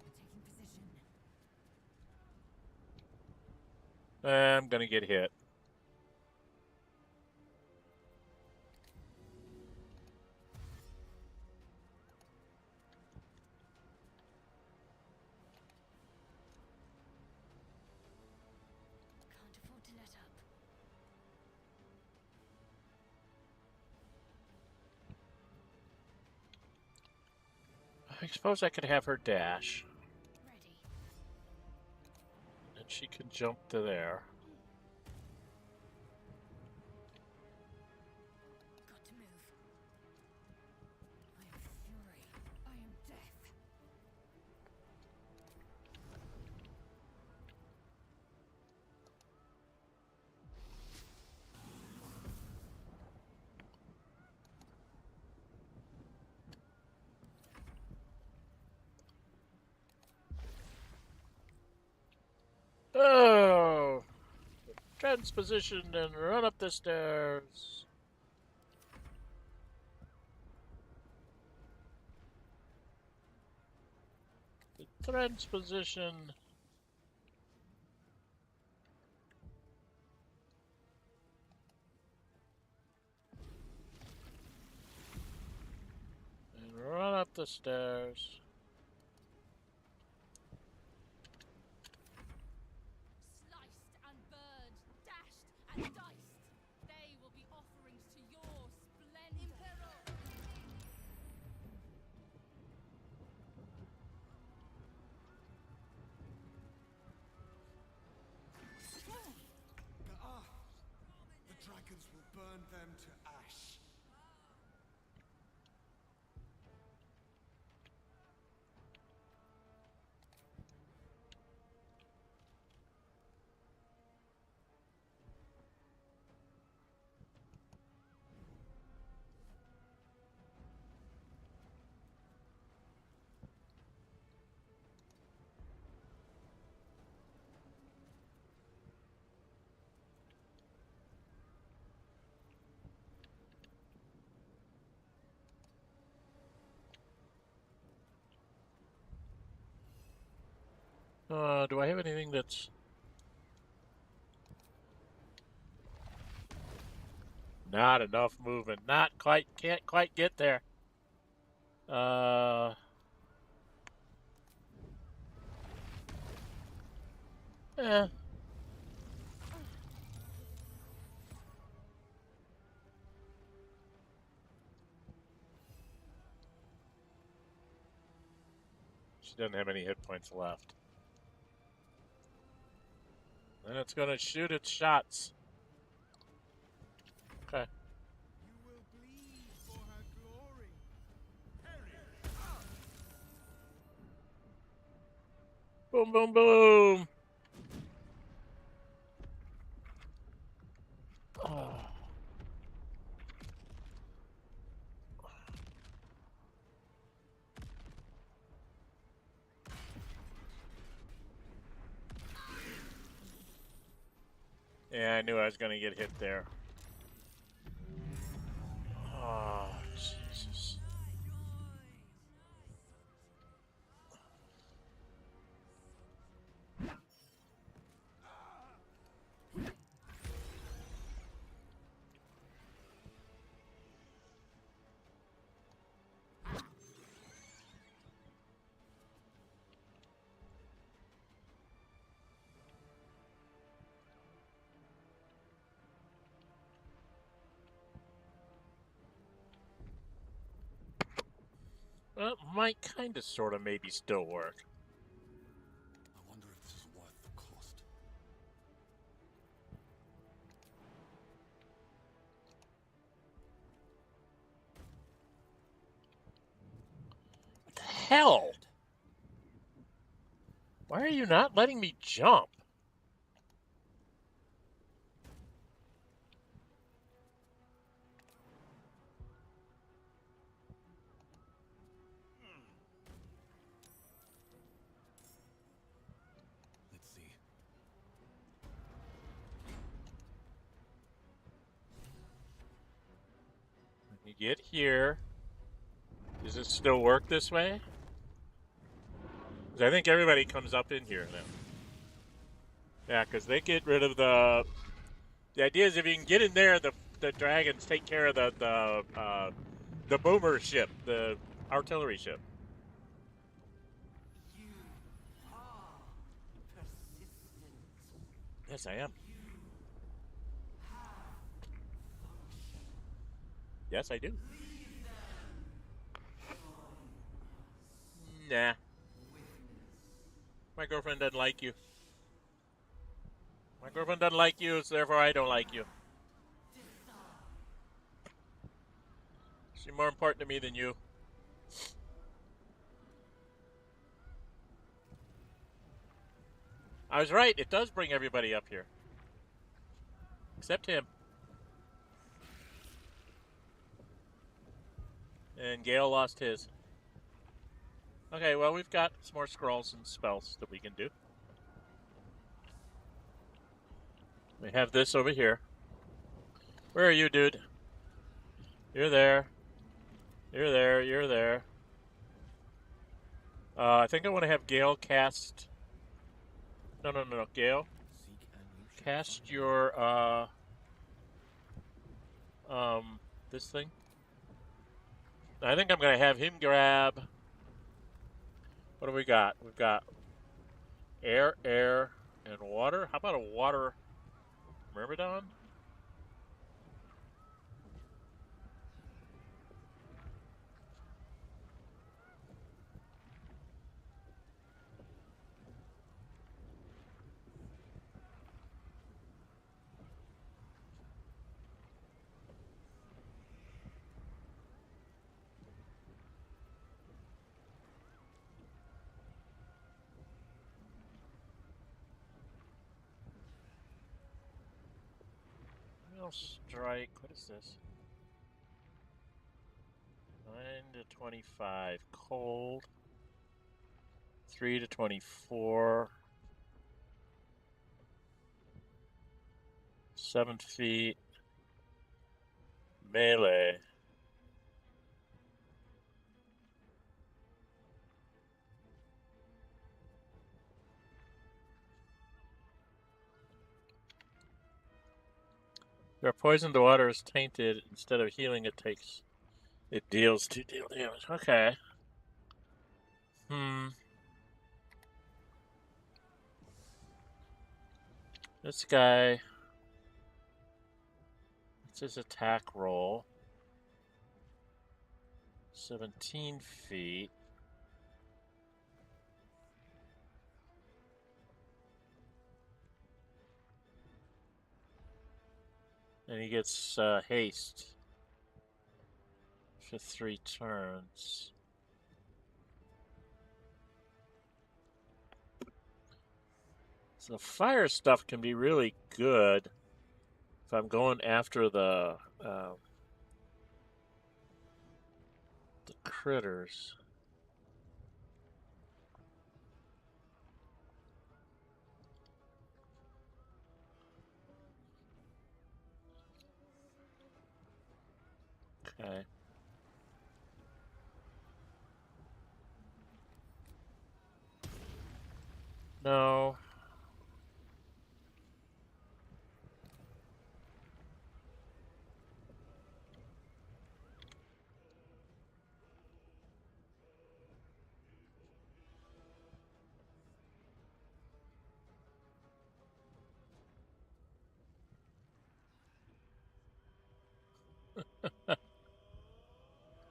Taking position. I'm gonna get hit. Can't afford to let up. I suppose I could have her dash, Ready. and she can jump to there. Got to move. I am fury. I am death. Oh! Transposition and run up the stairs. The transposition. And run up the stairs. Sliced and burned, dashed and diced. They will be offerings to your splendor. The dragons will burn them to ash. Do I have anything that's... Not enough movement. Not quite, can't quite get there. Eh. She doesn't have any hit points left. And it's gonna shoot its shots. Okay. You will bleed for her glory. Boom, boom, boom. Oh. Yeah, I knew I was going to get hit there. Oh, Jesus. Well, might kind of, sort of, maybe still work. I wonder if this is worth the cost. What the hell? Why are you not letting me jump? Let's see. When you get here, does it still work this way? Because I think everybody comes up in here now. Yeah, because they get rid of the... The idea is if you can get in there, the dragons take care of the boomer ship, the artillery ship. You are persistent. Yes, I am. Yes, I do. Nah. My girlfriend doesn't like you. My girlfriend doesn't like you, so therefore I don't like you. She's more important to me than you. I was right. It does bring everybody up here. Except him. And Gale lost his. Okay, well, we've got some more scrolls and spells that we can do. We have this over here. Where are you, dude? You're there. You're there. You're there. I think I want to have Gale cast... No. Gale. Cast your, this thing. I think I'm going to have him grab... What do we got? We've got air, and water. How about a water Myrmidon? Strike. What is this? 9 to 25. Cold. 3 to 24. 7 feet. Melee. If you're poisoned, the water is tainted. Instead of healing, it deals 2 damage. Okay. This guy. It's his attack roll. 17 feet. And he gets haste for 3 turns. So fire stuff can be really good if I'm going after the critters. Okay. No.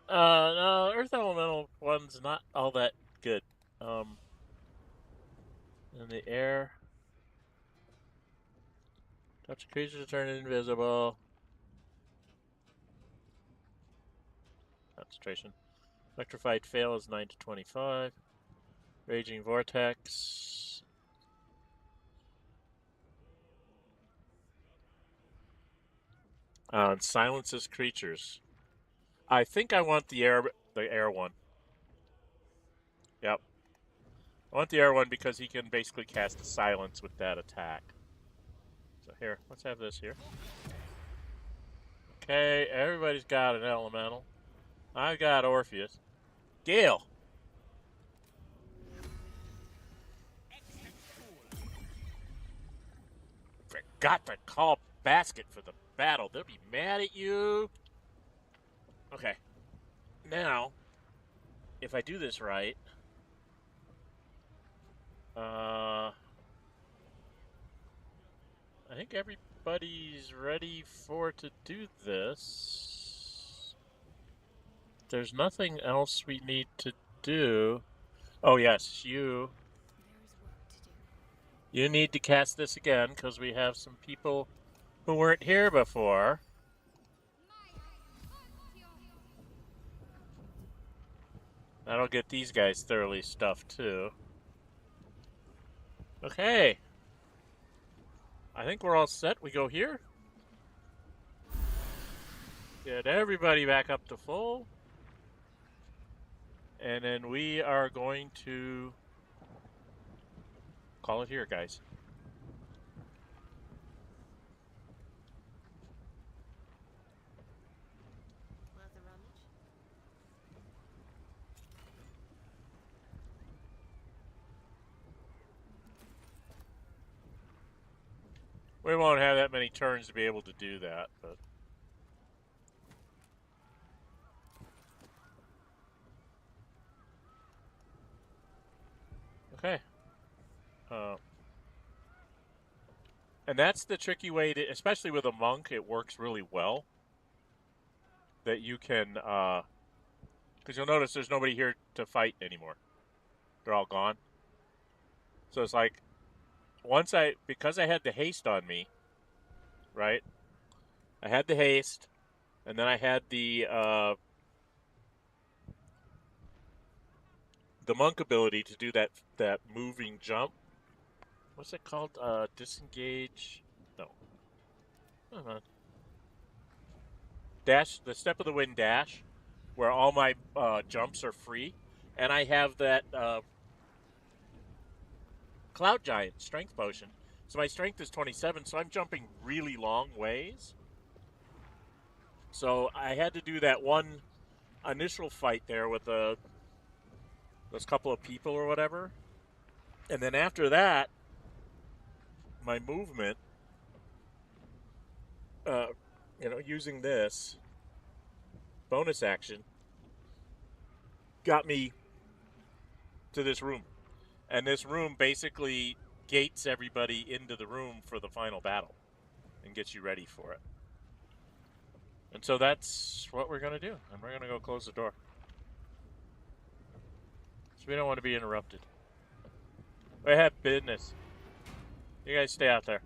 No, Earth Elemental one's not all that good. In the air, touch a creature to turn invisible. Concentration. Electrified fail is 9 to 25. Raging vortex. And silences creatures. I think I want the air one. Yep. I want the air one because he can basically cast silence with that attack. So here, let's have this here. Okay, everybody's got an elemental. I've got Orpheus. Gale! Forgot to call basket for the battle. They'll be mad at you. Okay. Now, if I do this right, I think everybody's ready to do this. There's nothing else we need to do. Oh yes, you need to cast this again because we have some people who weren't here before. That'll get these guys thoroughly stuffed too. Okay. I think we're all set. We go here. Get everybody back up to full. And then we are going to call it here, guys. We won't have that many turns to be able to do that, but okay. And that's the tricky way to, especially with a monk, it works really well. That you can, because you'll notice there's nobody here to fight anymore. They're all gone. So it's like, because I had the haste on me, right? I had the haste, and then I had the monk ability to do that moving jump. What's it called? Disengage? No. Hold on. Dash, the Step of the Wind dash, where all my jumps are free. And I have that Cloud Giant strength potion. So my strength is 27, so I'm jumping really long ways. So I had to do that one initial fight there with those couple of people or whatever. And then after that, my movement, using this bonus action, got me to this room. And this room basically gates everybody into the room for the final battle and gets you ready for it. And so that's what we're going to do. And we're going to go close the door. So we don't want to be interrupted. We have business. You guys stay out there.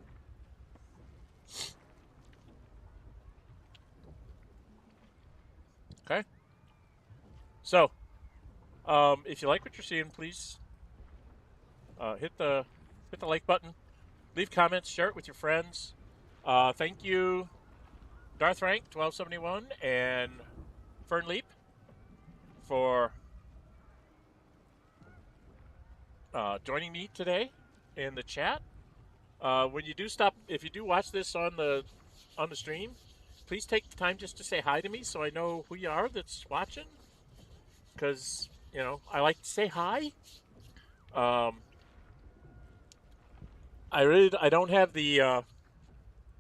Okay. So, if you like what you're seeing, please hit the like button. leave comments, share it with your friends. Thank you, Darth Rank 1271 and Fern Leap for joining me today in the chat. When you do stop, if you do watch this on the stream, please take the time just to say hi to me so I know who you are that's watching. Because, you know, I like to say hi. I don't have the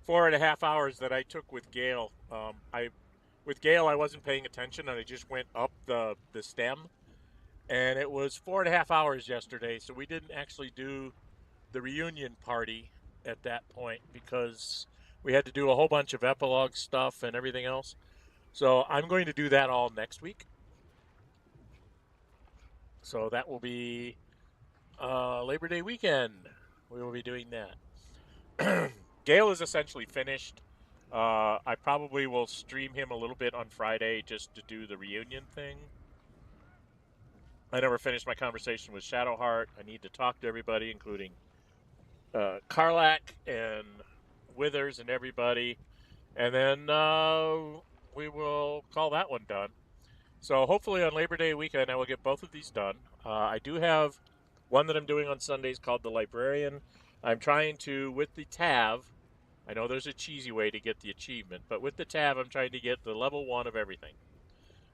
4.5 hours that I took with Gale. With Gale I wasn't paying attention and I just went up the stem, and it was 4.5 hours yesterday, so we didn't actually do the reunion party at that point because we had to do a whole bunch of epilogue stuff and everything else. So I'm going to do that all next week. So that will be Labor Day weekend. We will be doing that. Gale is essentially finished. I probably will stream him a little bit on Friday just to do the reunion thing. I never finished my conversation with Shadowheart. I need to talk to everybody, including Karlak and Withers and everybody. And then we will call that one done. So hopefully on Labor Day weekend I will get both of these done. I do have one that I'm doing on Sundays called The Librarian. I'm trying to, with the TAV, I know there's a cheesy way to get the achievement, but with the TAV I'm trying to get the level 1 of everything.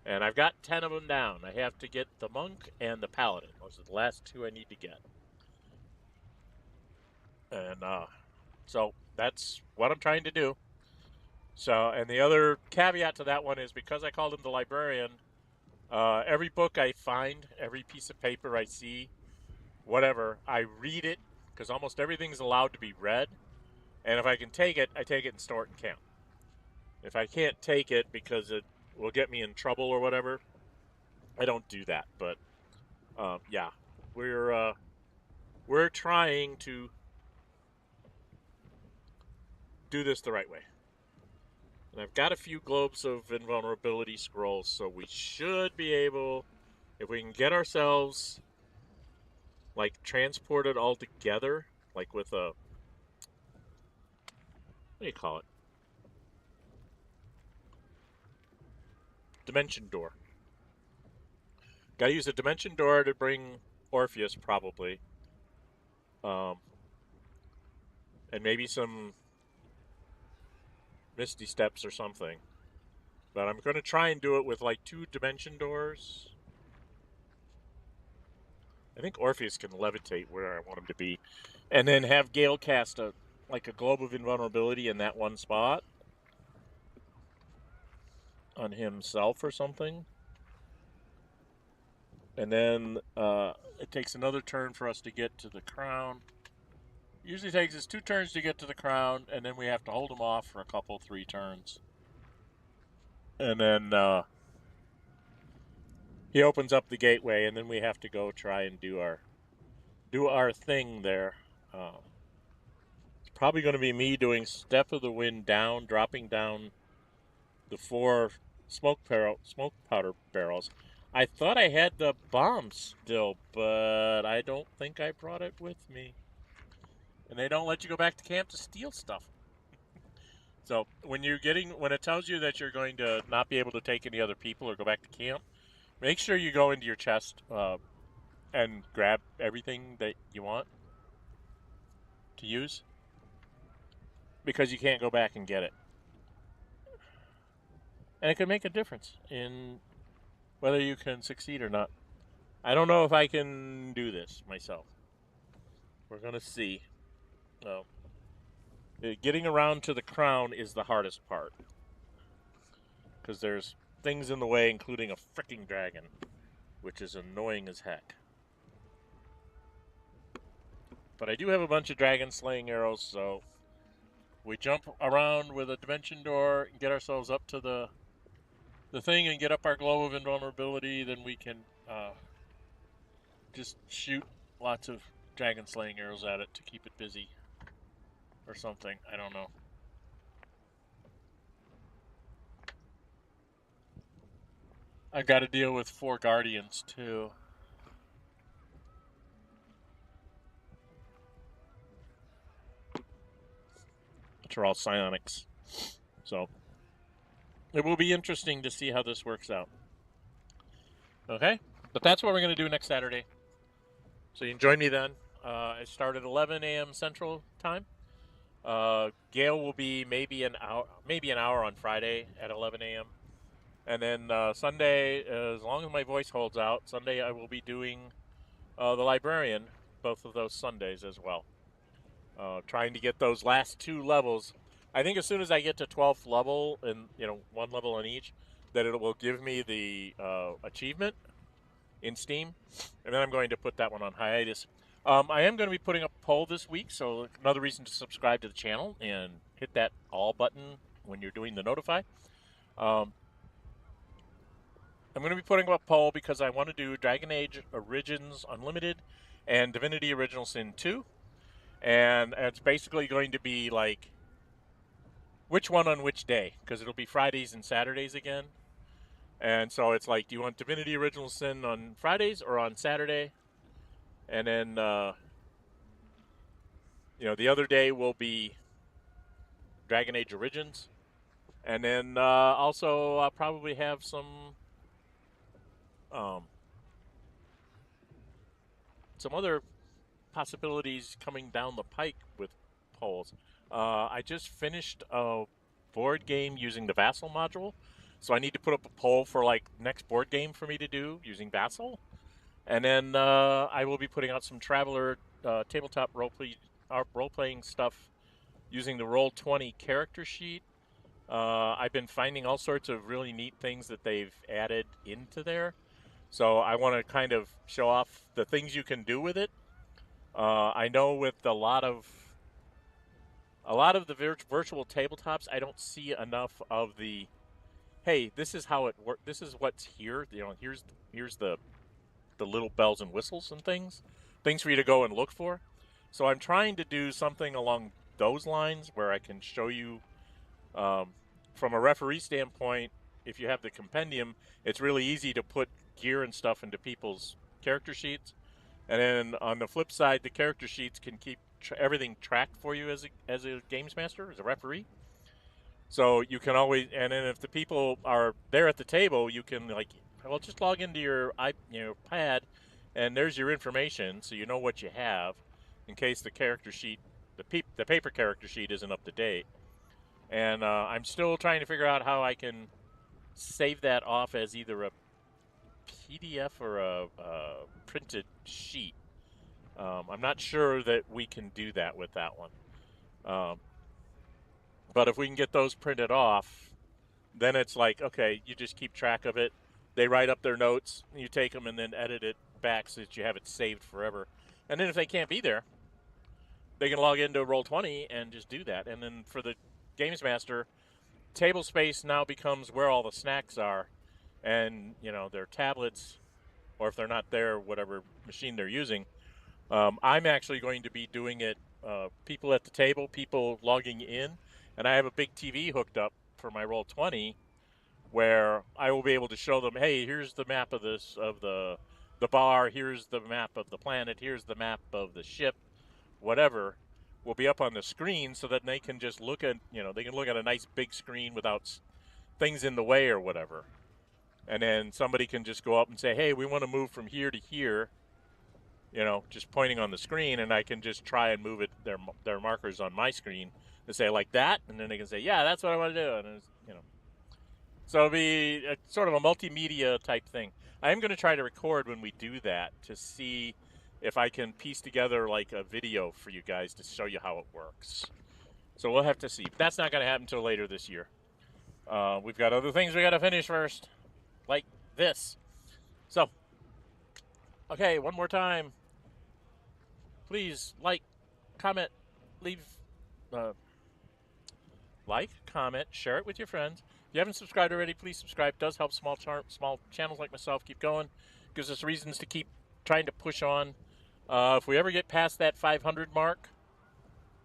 And I've got 10 of them down. I have to get the Monk and the Paladin. Those are the last 2 I need to get. And so that's what I'm trying to do. So, and the other caveat to that one is because I called him the Librarian, every book I find, every piece of paper I see, whatever, I read it, because almost everything's allowed to be read. And if I can take it, I take it and store it in camp. If I can't take it because it will get me in trouble or whatever, I don't do that. But yeah, we're trying to do this the right way. And I've got a few globes of invulnerability scrolls, so we should be able, if we can get ourselves like transported all together, like with a, what do you call it? Dimension door. Got to use a dimension door to bring Orpheus probably, and maybe some Misty Steps or something. But I'm going to try and do it with like 2 dimension doors. I think Orpheus can levitate where I want him to be. And then have Gale cast a globe of invulnerability in that one spot on himself or something. And then it takes another turn for us to get to the crown. Usually takes us 2 turns to get to the crown, and then we have to hold him off for a couple, 3 turns. And then he opens up the gateway, and then we have to go try and do our thing there. It's probably going to be me doing Step of the Wind down, dropping down the 4 smoke powder barrels. I thought I had the bombs still, but I don't think I brought it with me. And they don't let you go back to camp to steal stuff. So when it tells you that you're going to not be able to take any other people or go back to camp, make sure you go into your chest and grab everything that you want to use, because you can't go back and get it. And it can make a difference in whether you can succeed or not. I don't know if I can do this myself. We're going to see. Getting around to the crown is the hardest part, because there's things in the way, including a fricking dragon, which is annoying as heck. But I do have a bunch of dragon slaying arrows, so we jump around with a dimension door and get ourselves up to the thing and get up our globe of invulnerability. Then we can just shoot lots of dragon slaying arrows at it to keep it busy or something. I don't know. I've got to deal with 4 guardians too. which are all psionics. So it will be interesting to see how this works out. Okay, but that's what we're going to do next Saturday. So you can join me then. I start at 11 a.m. Central Time. Gale will be maybe an hour on Friday at 11 a.m. And then Sunday, as long as my voice holds out, Sunday I will be doing the Librarian, both of those Sundays as well. Trying to get those last 2 levels. I think as soon as I get to 12th level, and 1 level on each, that it will give me the achievement in Steam, and then I'm going to put that one on hiatus. I am going to be putting up a poll this week, so another reason to subscribe to the channel and hit that all button when you're doing the notify. I'm going to be putting up a poll because I want to do Dragon Age Origins Unlimited and Divinity Original Sin 2. And it's basically going to be like which one on which day, because it'll be Fridays and Saturdays again. And so it's like, do you want Divinity Original Sin on Fridays or on Saturday? And then, the other day will be Dragon Age Origins. And then also I'll probably have some other possibilities coming down the pike with polls. I just finished a board game using the Vassal module. So I need to put up a poll for next board game for me to do using Vassal. And then I will be putting out some Traveler tabletop role-playing stuff using the Roll20 character sheet. I've been finding all sorts of really neat things that they've added into there. So I want to kind of show off the things you can do with it. I know with a lot of the virtual tabletops, I don't see enough of the, hey, this is how it works. This is what's here. Here's the little bells and whistles and things for you to go and look for. So I'm trying to do something along those lines where I can show you, from a referee standpoint, if you have the compendium, it's really easy to put gear and stuff into people's character sheets. And then on the flip side, the character sheets can keep everything tracked for you as a games master, as a referee. So you can always, and then if the people are there at the table, you can just log into your pad, and there's your information, so you know what you have, in case the character sheet, the paper character sheet isn't up to date. And I'm still trying to figure out how I can save that off as either a PDF or a printed sheet. I'm not sure that we can do that with that one. But if we can get those printed off, then it's like, okay, you just keep track of it. They write up their notes, you take them and then edit it back so that you have it saved forever. And then if they can't be there, they can log into Roll20 and just do that. And then for the Games Master, table space now becomes where all the snacks are. And, their tablets, or if they're not there, whatever machine they're using. I'm actually going to be doing it, people at the table, people logging in. And I have a big TV hooked up for my Roll20 where I will be able to show them, hey, here's the map of the bar, here's the map of the planet, here's the map of the ship, whatever, will be up on the screen so that they can just look at, they can look at a nice big screen without things in the way or whatever. And then somebody can just go up and say, hey, we want to move from here to here, just pointing on the screen, and I can just try and move it, their markers on my screen to say like that, and then they can say, yeah, that's what I want to do. And it's, so it'll be sort of a multimedia type thing. I am going to try to record when we do that to see if I can piece together a video for you guys to show you how it works. So we'll have to see. But that's not going to happen until later this year. We've got other things we got to finish first, like this. So, okay, one more time. Please comment, leave, comment, share it with your friends. If you haven't subscribed already, please subscribe. It does help small channels like myself keep going. Gives us reasons to keep trying to push on. If we ever get past that 500 mark,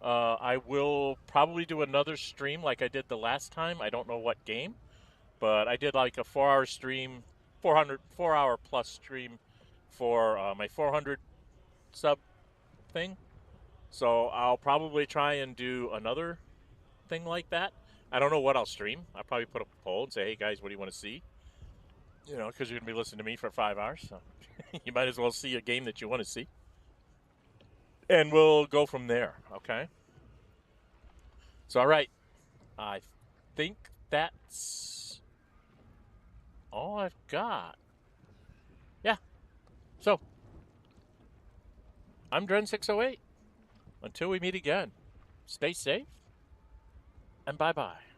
I will probably do another stream like I did the last time. I don't know what game, but I did a 4-hour stream, 4-hour plus stream for my 400 sub thing. So I'll probably try and do another something like that. I don't know what I'll stream. I'll probably put up a poll and say, hey, guys, what do you want to see? You know, because you're going to be listening to me for 5 hours. So you might as well see a game that you want to see. And we'll go from there, okay? So, all right. I think that's all I've got. Yeah. So, I'm Dren608. Until we meet again, stay safe and bye-bye.